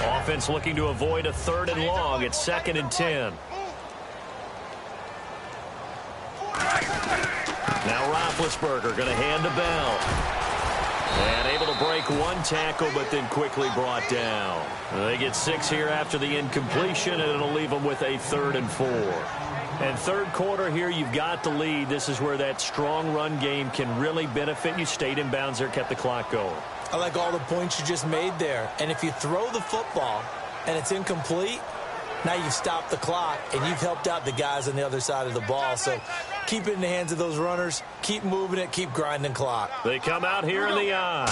Offense looking to avoid a 3rd and long. It's 2nd and 10. Now Roethlisberger going to hand to Bell. And able to break one tackle, but then quickly brought down. They get 6 here after the incompletion, and it'll leave them with a 3rd and 4. And 3rd quarter here, you've got the lead. This is where that strong run game can really benefit you. Stayed in bounds there, kept the clock going. I like all the points you just made there. And if you throw the football and it's incomplete, now you've stopped the clock and you've helped out the guys on the other side of the ball. So keep it in the hands of those runners. Keep moving it. Keep grinding clock. They come out here in the eye.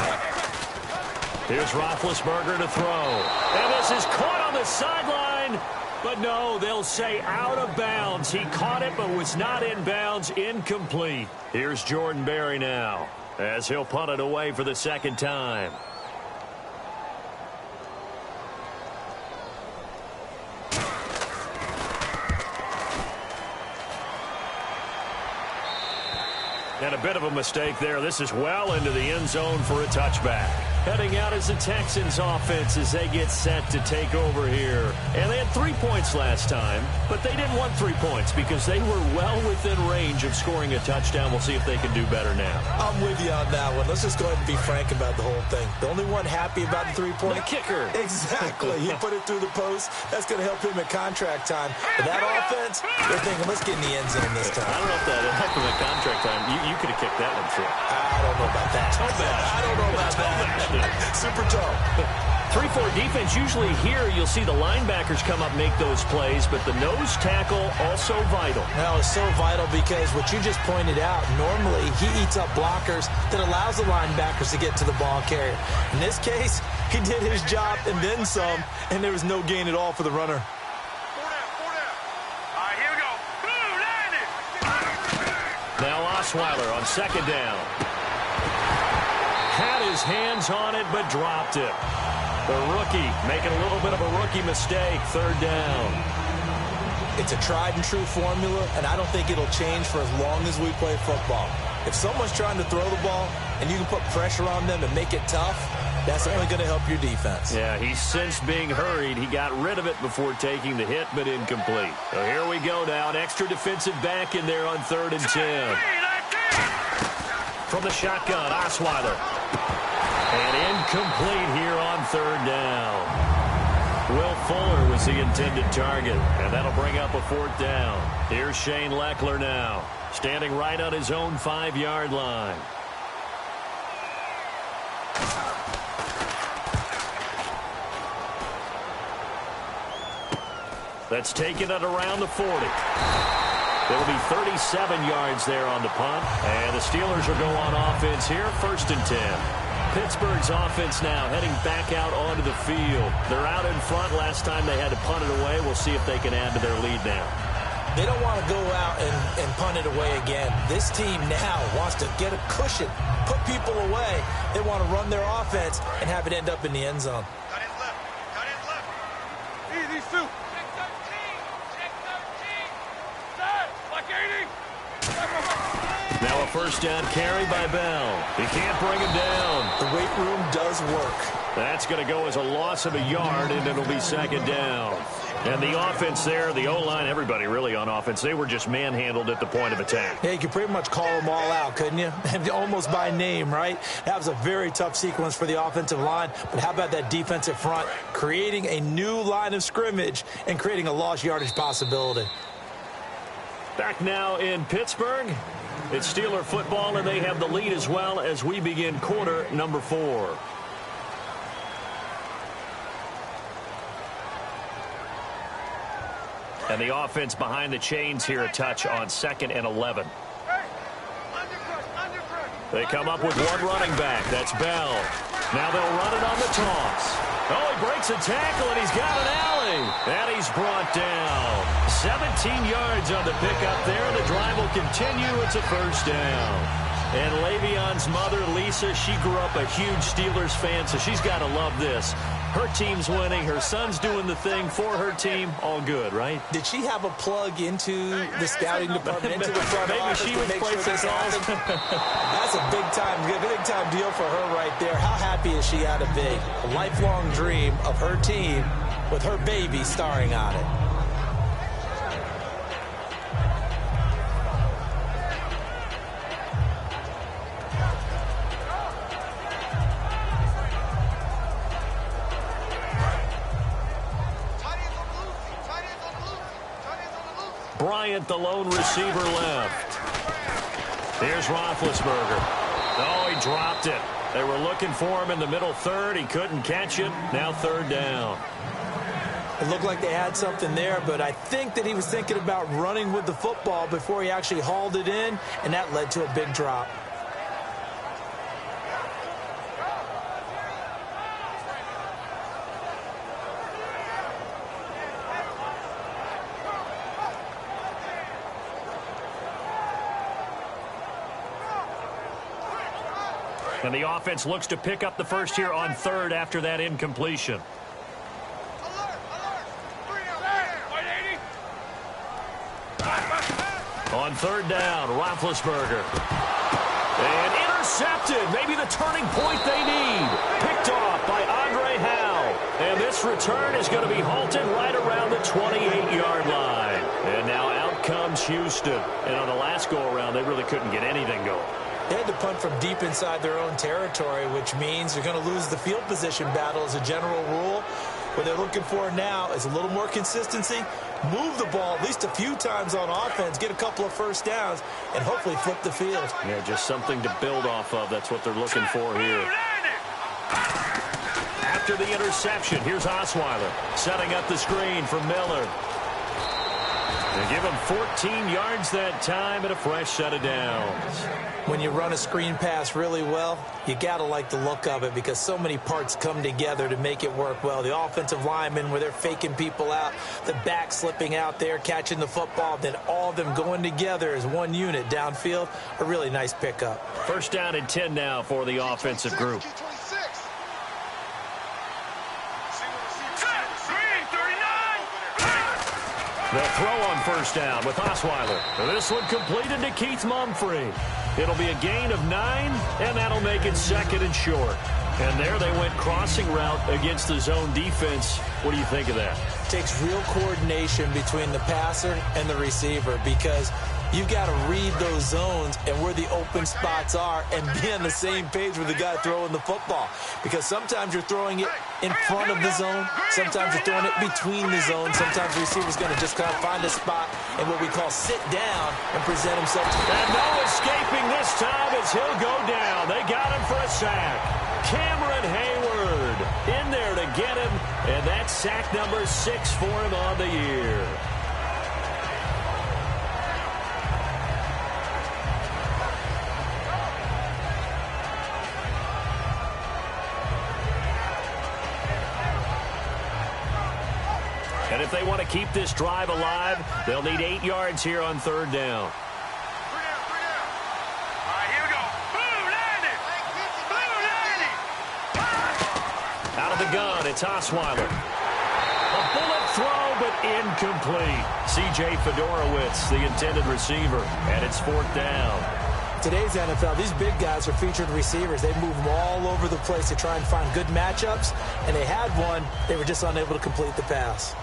Here's Roethlisberger to throw. And this is caught on the sideline. But no, they'll say out of bounds. He caught it but was not in bounds. Incomplete. Here's Jordan Berry now, as he'll punt it away for the 2nd time. And a bit of a mistake there. This is well into the end zone for a touchback. Heading out is the Texans offense as they get set to take over here. And they had 3 points last time, but they didn't want 3 points because they were well within range of scoring a touchdown. We'll see if they can do better now. I'm with you on that one. Let's just go ahead and be frank about the whole thing. The only one happy about the 3-point? The kicker. Exactly. He put it through the post. That's going to help him at contract time. But that offense, they're thinking, let's get in the end zone this time. I don't know if that helped him at contract time. You could have kicked that one through. I don't know about that. I don't know about that. Super tall. 3-4 defense, usually here you'll see the linebackers come up make those plays, but the nose tackle also vital. No, it's so vital because what you just pointed out, normally he eats up blockers that allows the linebackers to get to the ball carrier. In this case, he did his job and then some, and there was no gain at all for the runner. Here we go. Now Osweiler on 2nd down. Had his hands on it, but dropped it. The rookie making a little bit of a rookie mistake. 3rd down. It's a tried and true formula, and I don't think it'll change for as long as we play football. If someone's trying to throw the ball and you can put pressure on them and make it tough, that's only going to help your defense. Yeah, he sensed being hurried. He got rid of it before taking the hit, but incomplete. So here we go now. An extra defensive back in there on 3rd and 10. From the shotgun, Osweiler. And incomplete here on 3rd down. Will Fuller was the intended target, and that'll bring up a 4th down. Here's Shane Leckler now, standing right on his own 5-yard line. That's taken it around the 40. There'll be 37 yards there on the punt. And the Steelers will go on offense here, 1st and 10. Pittsburgh's offense now heading back out onto the field. They're out in front. Last time they had to punt it away. We'll see if they can add to their lead now. They don't want to go out and punt it away again. This team now wants to get a cushion, put people away. They want to run their offense and have it end up in the end zone. Cut in left. Cut in left. Easy, Sue. Check 13. Set. Like 80. Now a 1st down carry by Bell. He can't bring him down. The weight room does work. That's going to go as a loss of a yard, and it'll be 2nd down. And the offense there, the O-line, everybody really on offense, they were just manhandled at the point of attack. Yeah, you could pretty much call them all out, couldn't you? Almost by name, right? That was a very tough sequence for the offensive line. But how about that defensive front creating a new line of scrimmage and creating a lost yardage possibility? Back now in Pittsburgh. It's Steeler football, and they have the lead as well as we begin quarter number 4. And the offense behind the chains here, a touch on 2nd and 11. They come up with one running back. That's Bell. Now they'll run it on the toss. Oh, he breaks a tackle, and he's got an alley. And he's brought down. 17 yards on the pickup there. The drive will continue. It's a 1st down. And Le'Veon's mother, Lisa, she grew up a huge Steelers fan, so she's got to love this. Her team's winning. Her son's doing the thing for her team. All good, right? Did she have a plug into the scouting department, into the front office? Maybe she was placing calls. That's a big time deal for her right there. How happy is she got to be? A lifelong dream of her team with her baby starring on it. Bryant, the lone receiver, left. Here's Roethlisberger. Oh, he dropped it. They were looking for him in the middle third. He couldn't catch it. Now third down. It looked like they had something there, but I think that he was thinking about running with the football before he actually hauled it in, and that led to a big drop. And the offense looks to pick up the first here on third after that incompletion. On third down, Roethlisberger. And intercepted. Maybe the turning point they need. Picked off by Andre Howe. And this return is going to be halted right around the 28-yard line. And now out comes Houston. And on the last go-around, they really couldn't get anything going. They had to punt from deep inside their own territory, which means they're going to lose the field position battle as a general rule. What they're looking for now is a little more consistency, move the ball at least a few times on offense, get a couple of first downs, and hopefully flip the field. Yeah, just something to build off of. That's what they're looking for here. After the interception, here's Osweiler setting up the screen for Miller. They give him 14 yards that time and a fresh set of downs. When you run a screen pass really well, you got to like the look of it because so many parts come together to make it work well. The offensive linemen where they're faking people out, the back slipping out there, catching the football, then all of them going together as one unit downfield, a really nice pickup. First down and 10 now for the offensive group. They'll throw on first down with Osweiler. This one completed to Keith Mumphrey. It'll be a gain of 9, and that'll make it second and short. And there they went crossing route against the zone defense. What do you think of that? It takes real coordination between the passer and the receiver because you've got to read those zones and where the open spots are and be on the same page with the guy throwing the football. Because sometimes you're throwing it in front of the zone. Sometimes you're throwing it between the zones. Sometimes the receiver's going to just kind of find a spot and what we call sit down and present himself. And no escaping this time as he'll go down. They got him for a sack. Cameron Hayward in there to get him. And that's sack number 6 for him on the year. And if they want to keep this drive alive, they'll need 8 yards here on third down. Out of the gun, it's Osweiler. A bullet throw, but incomplete. C.J. Fedorowicz, the intended receiver, and it's fourth down. Today's NFL, these big guys are featured receivers. They move them all over the place to try and find good matchups, and they had one. They were just unable to complete the pass.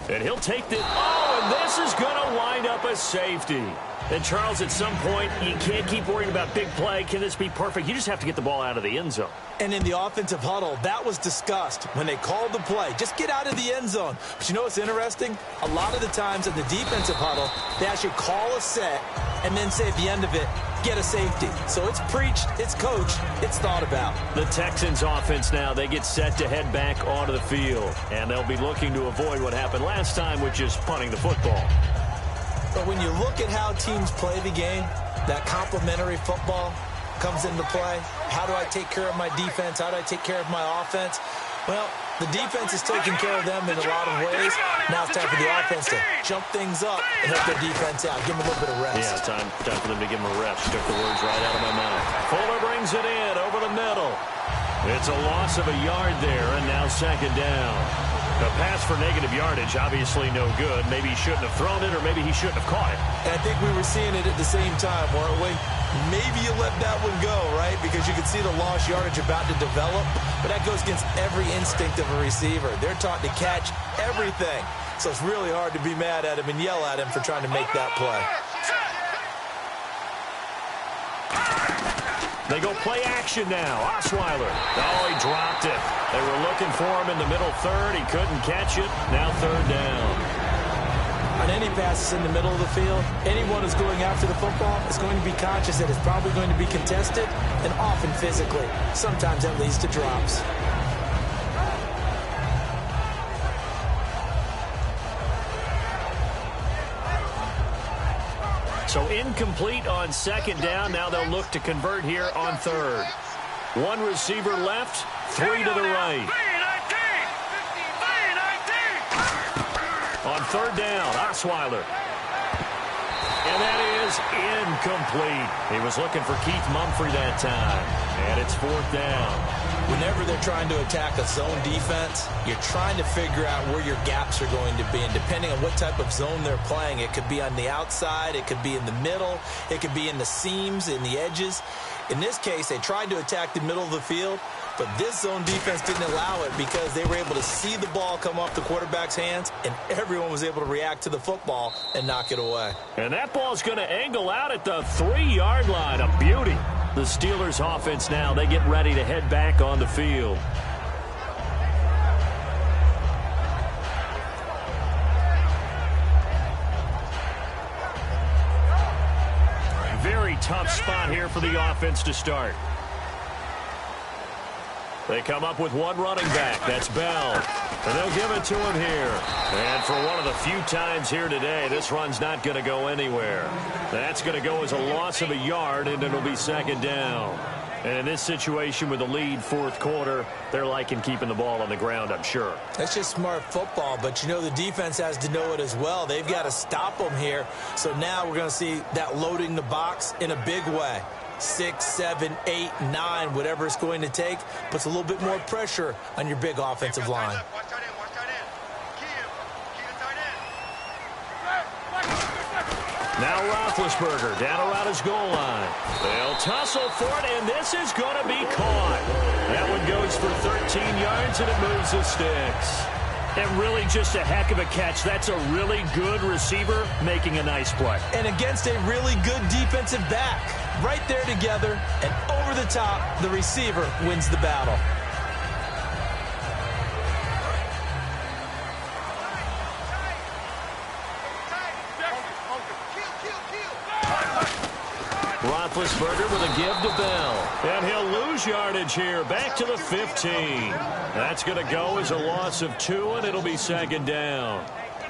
And he'll take the... Oh, and this is going to wind up a safety. And, Charles, at some point, you can't keep worrying about big play. Can this be perfect? You just have to get the ball out of the end zone. And in the offensive huddle, that was discussed when they called the play. Just get out of the end zone. But you know what's interesting? A lot of the times in the defensive huddle, they actually call a set and then say at the end of it, get a safety. So it's preached, it's coached, it's thought about. The Texans offense now, they get set to head back onto the field. And they'll be looking to avoid what happened last time, which is punting the football. But when you look at how teams play the game, that complementary football comes into play. How do I take care of my defense? How do I take care of my offense? Well, the defense is taking care of them in a lot of ways. Now it's time for the offense to jump things up and help their defense out. Give them a little bit of rest. Yeah, time for them to give them a rest. Took the words right out of my mouth. Fuller brings it in over the middle. It's a loss of a yard there, and now second down. A pass for negative yardage, obviously no good. Maybe he shouldn't have thrown it, or maybe he shouldn't have caught it. And I think we were seeing it at the same time, weren't we? Maybe you let that one go, right? Because you could see the lost yardage about to develop. But that goes against every instinct of a receiver. They're taught to catch everything. So it's really hard to be mad at him and yell at him for trying to make that play. They go play action now. Osweiler. Oh, he dropped it. They were looking for him in the middle third. He couldn't catch it. Now third down. On any passes in the middle of the field, anyone who's going after the football is going to be conscious that it's probably going to be contested, and often physically. Sometimes that leads to drops. So incomplete on second down. Now they'll look to convert here on third. One receiver left, three to the right. On third down, Osweiler. And that is incomplete. He was looking for Keith Mumphrey that time. And it's fourth down. Whenever they're trying to attack a zone defense, you're trying to figure out where your gaps are going to be. And depending on what type of zone they're playing, it could be on the outside, it could be in the middle, it could be in the seams, in the edges. In this case, they tried to attack the middle of the field, but this zone defense didn't allow it because they were able to see the ball come off the quarterback's hands, and everyone was able to react to the football and knock it away. And that ball's going to angle out at the 3-yard line. A beauty. The Steelers' offense now, they get ready to head back on the field. Very tough spot here for the offense to start. They come up with one running back. That's Bell. And they'll give it to him here. And for one of the few times here today, this run's not going to go anywhere. That's going to go as a loss of a yard, and it'll be second down. And in this situation with the lead fourth quarter, they're liking keeping the ball on the ground, I'm sure. That's just smart football, but you know the defense has to know it as well. They've got to stop them here. So now we're going to see that loading the box in a big way. 6, 7, 8, 9, whatever it's going to take, puts a little bit more pressure on your big offensive line. Now Roethlisberger down around his goal line. They'll tussle for it, and this is going to be caught. That one goes for 13 yards, and it moves the sticks. And really just a heck of a catch. That's a really good receiver making a nice play. And against a really good defensive back. Right there together, and over the top, the receiver wins the battle. Roethlisberger with a give to Bell. And he'll lose yardage here. Back to the 15. That's going to go as a loss of 2, and it'll be second down.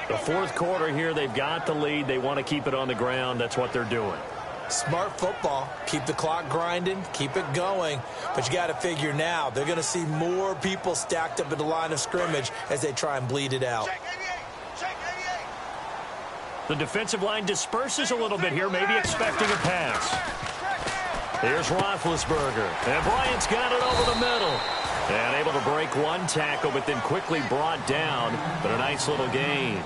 The fourth quarter here, they've got the lead. They want to keep it on the ground. That's what they're doing. Smart football. Keep the clock grinding. Keep it going. But you got to figure now, they're going to see more people stacked up at the line of scrimmage as they try and bleed it out. The defensive line disperses a little bit here, maybe expecting a pass. Here's Roethlisberger. And Bryant's got it over the middle. And able to break one tackle, but then quickly brought down. But a nice little gain.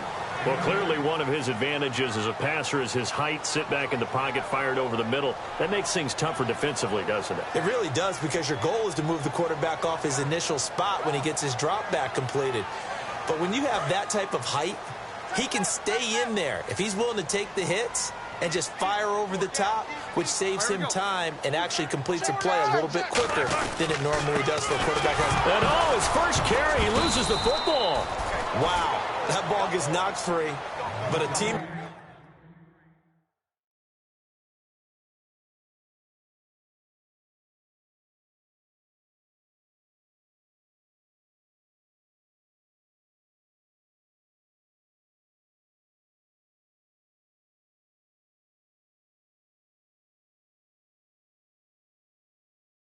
Well, clearly one of his advantages as a passer is his height. Sit back in the pocket, fired over the middle. That makes things tougher defensively, doesn't it? It really does, because your goal is to move the quarterback off his initial spot when he gets his drop back completed. But when you have that type of height, he can stay in there if he's willing to take the hits and just fire over the top, which saves him time and actually completes a play a little bit quicker than it normally does for a quarterback. And oh, his first carry, he loses the football. Wow, that ball gets knocked free, but a team...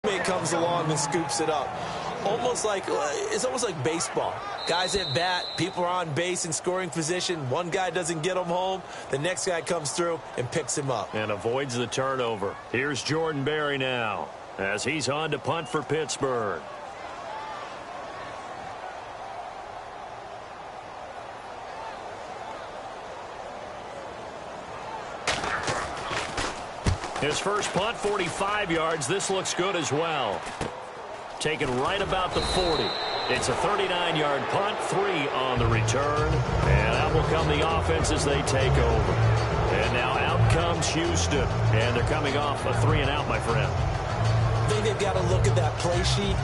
teammate comes along and scoops it up. It's almost like baseball. Guys at bat, people are on base in scoring position. One guy doesn't get him home. The next guy comes through and picks him up. And avoids the turnover. Here's Jordan Berry now as he's on to punt for Pittsburgh. His first punt, 45 yards. This looks good as well. Taken right about the 40. It's a 39-yard punt, 3 on the return. And out will come the offense as they take over. And now out comes Houston. And they're coming off a 3-and-out, my friend. I think they've got to look at that play sheet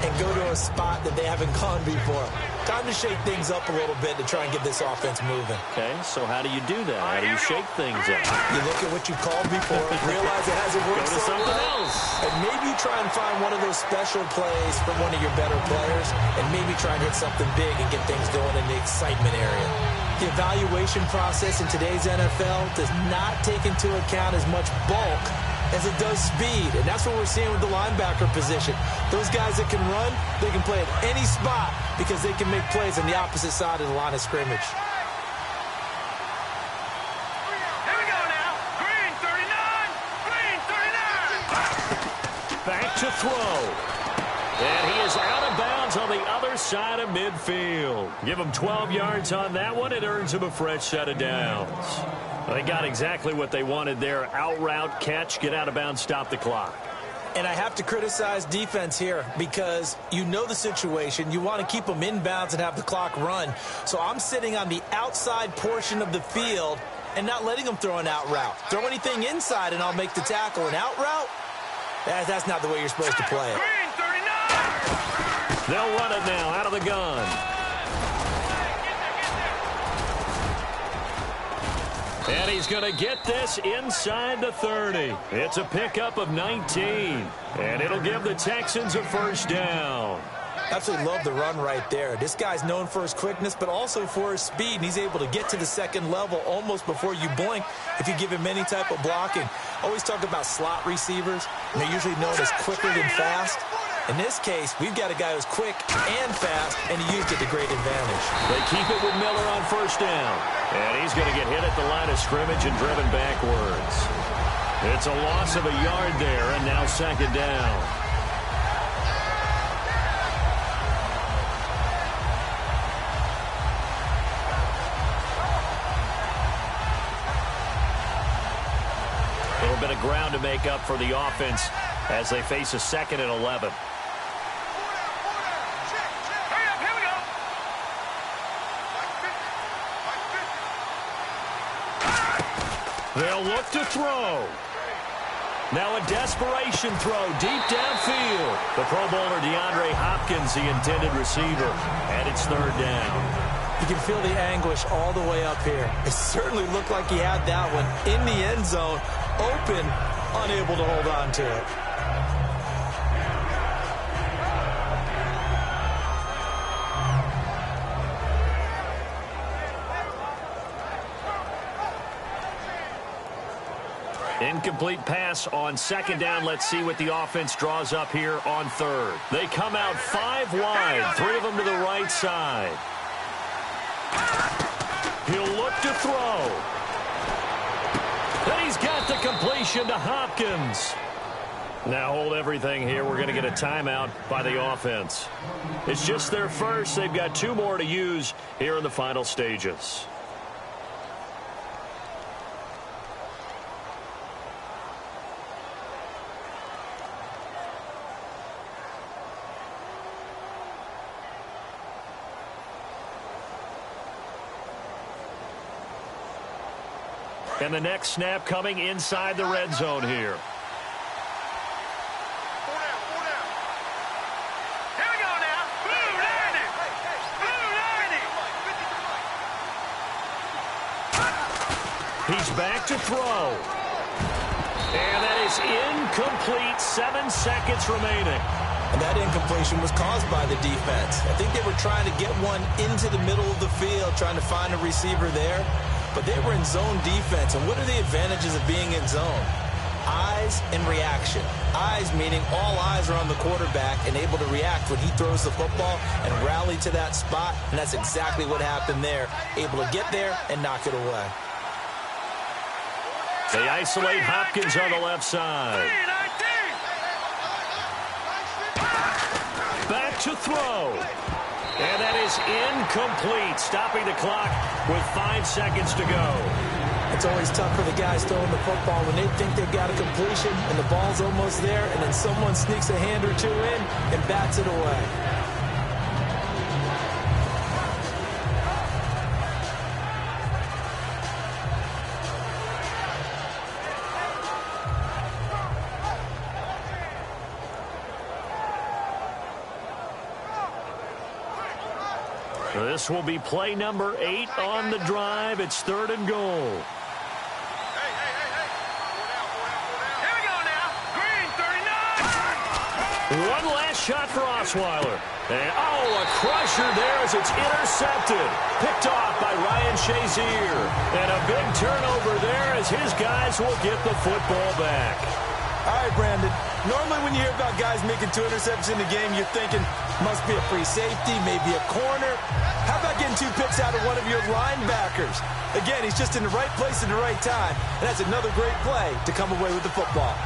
and go to a spot that they haven't gone before. Time to shake things up a little bit to try and get this offense moving. Okay, so how do you do that? How do you shake things up? You look at what you called before, realize it hasn't worked Go to so something well, else. and maybe try and find one of those special plays from one of your better players, and maybe try and hit something big and get things going in the excitement area. The evaluation process in today's NFL does not take into account as much bulk as it does speed, and that's what we're seeing with the linebacker position. Those guys that can run, they can play at any spot because they can make plays on the opposite side of the line of scrimmage. Here we go now. Green 39. Green 39. Back to throw. And he is out of bounds on the other side of midfield. Give him 12 yards on that one. It earns him a fresh set of downs. They got exactly what they wanted there. Out route, catch, get out of bounds, stop the clock. And I have to criticize defense here because you know the situation. You want to keep them in bounds and have the clock run. So I'm sitting on the outside portion of the field and not letting them throw an out route. Throw anything inside and I'll make the tackle. An out route? That's not the way you're supposed to play it. Green 39. They'll run it now out of the gun. And he's going to get this inside the 30. It's a pickup of 19. And it'll give the Texans a first down. Absolutely love the run right there. This guy's known for his quickness, but also for his speed. And he's able to get to the second level almost before you blink if you give him any type of blocking. Always talk about slot receivers. And they're usually known as quicker than fast. In this case, we've got a guy who's quick and fast, and he used it to great advantage. They keep it with Miller on first down. And he's going to get hit at the line of scrimmage and driven backwards. It's a loss of a yard there, and now second down. A little bit of ground to make up for the offense as they face a 2nd and 11. They'll look to throw. Now a desperation throw deep downfield. The Pro Bowler DeAndre Hopkins, the intended receiver, and it's third down. You can feel the anguish all the way up here. It certainly looked like he had that one in the end zone, open, unable to hold on to it. Incomplete pass on second down. Let's see what the offense draws up here on third. They come out 5 wide, 3 of them to the right side. He'll look to throw. And he's got the completion to Hopkins. Now hold everything here. We're going to get a timeout by the offense. It's just their first. They've got 2 more to use here in the final stages. And the next snap coming inside the red zone here. Here we go now. Blue 90. Blue 90. He's back to throw. And that is incomplete. 7 seconds remaining. And that incompletion was caused by the defense. I think they were trying to get one into the middle of the field, trying to find a receiver there. But they were in zone defense. And what are the advantages of being in zone? eyes and reaction. Eyes meaning all eyes are on the quarterback and able to react when he throws the football and rally to that spot, and that's exactly what happened there. Able to get there and knock it away. They isolate Hopkins on the left side. Back to throw. And that is incomplete, stopping the clock with 5 seconds to go. It's always tough for the guys throwing the football when they think they've got a completion and the ball's almost there, and then someone sneaks a hand or two in and bats it away. This will be play number 8 on the drive. It's 3rd and goal. Hey. Here we go now. Green, 39. One last shot for Osweiler. And, a crusher there as it's intercepted. Picked off by Ryan Shazier. And a big turnover there as his guys will get the football back. All right, Brandon. Normally when you hear about guys making 2 interceptions in the game, you're thinking must be a free safety, maybe a corner. How about getting 2 picks out of one of your linebackers? Again, he's just in the right place at the right time, and that's another great play to come away with the football.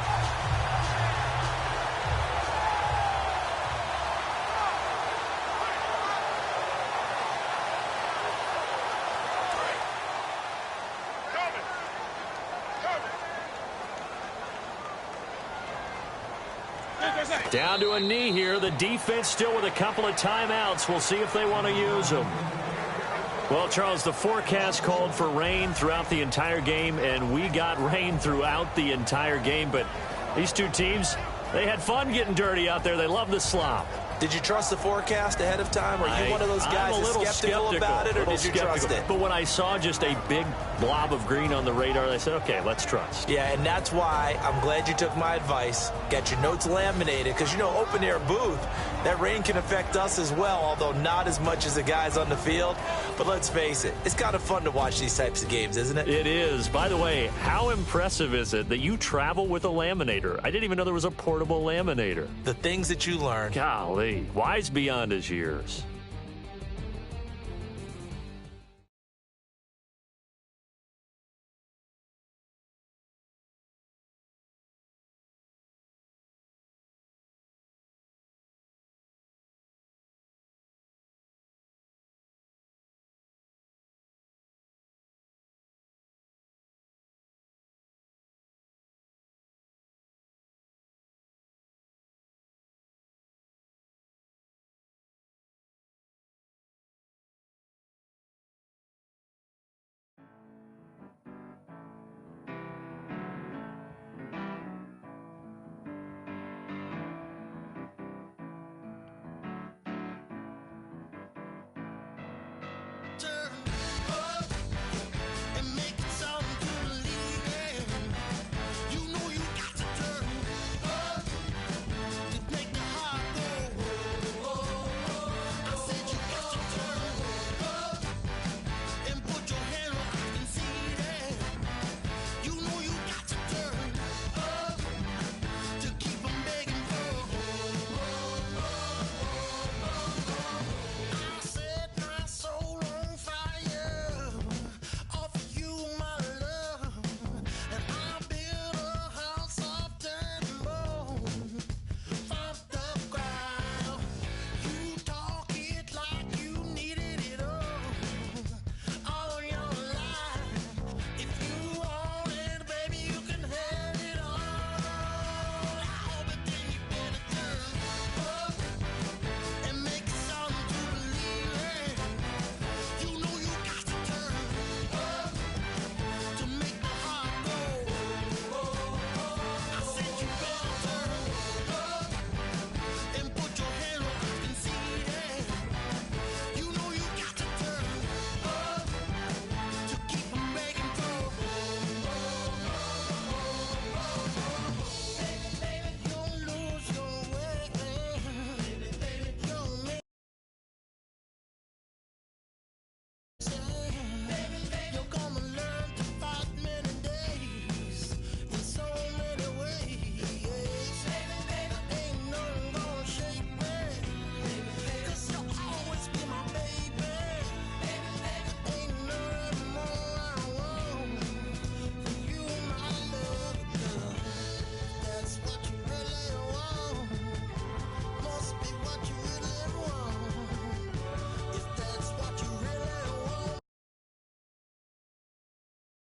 Down to a knee here. The defense still with a couple of timeouts. We'll see if they want to use them. Well, Charles, the forecast called for rain throughout the entire game, and we got rain throughout the entire game. But these two teams, they had fun getting dirty out there. They love the slop. Did you trust the forecast ahead of time? Or are you one of those guys that's skeptical about it, or did you trust it? But when I saw just a big blob of green on the radar, I said, okay, let's trust. Yeah, and that's why I'm glad you took my advice. Got your notes laminated, because, open-air booth, that rain can affect us as well, although not as much as the guys on the field. But let's face it, it's kind of fun to watch these types of games, isn't it? It is. By the way, how impressive is it that you travel with a laminator? I didn't even know there was a portable laminator. The things that you learn. Golly, wise beyond his years.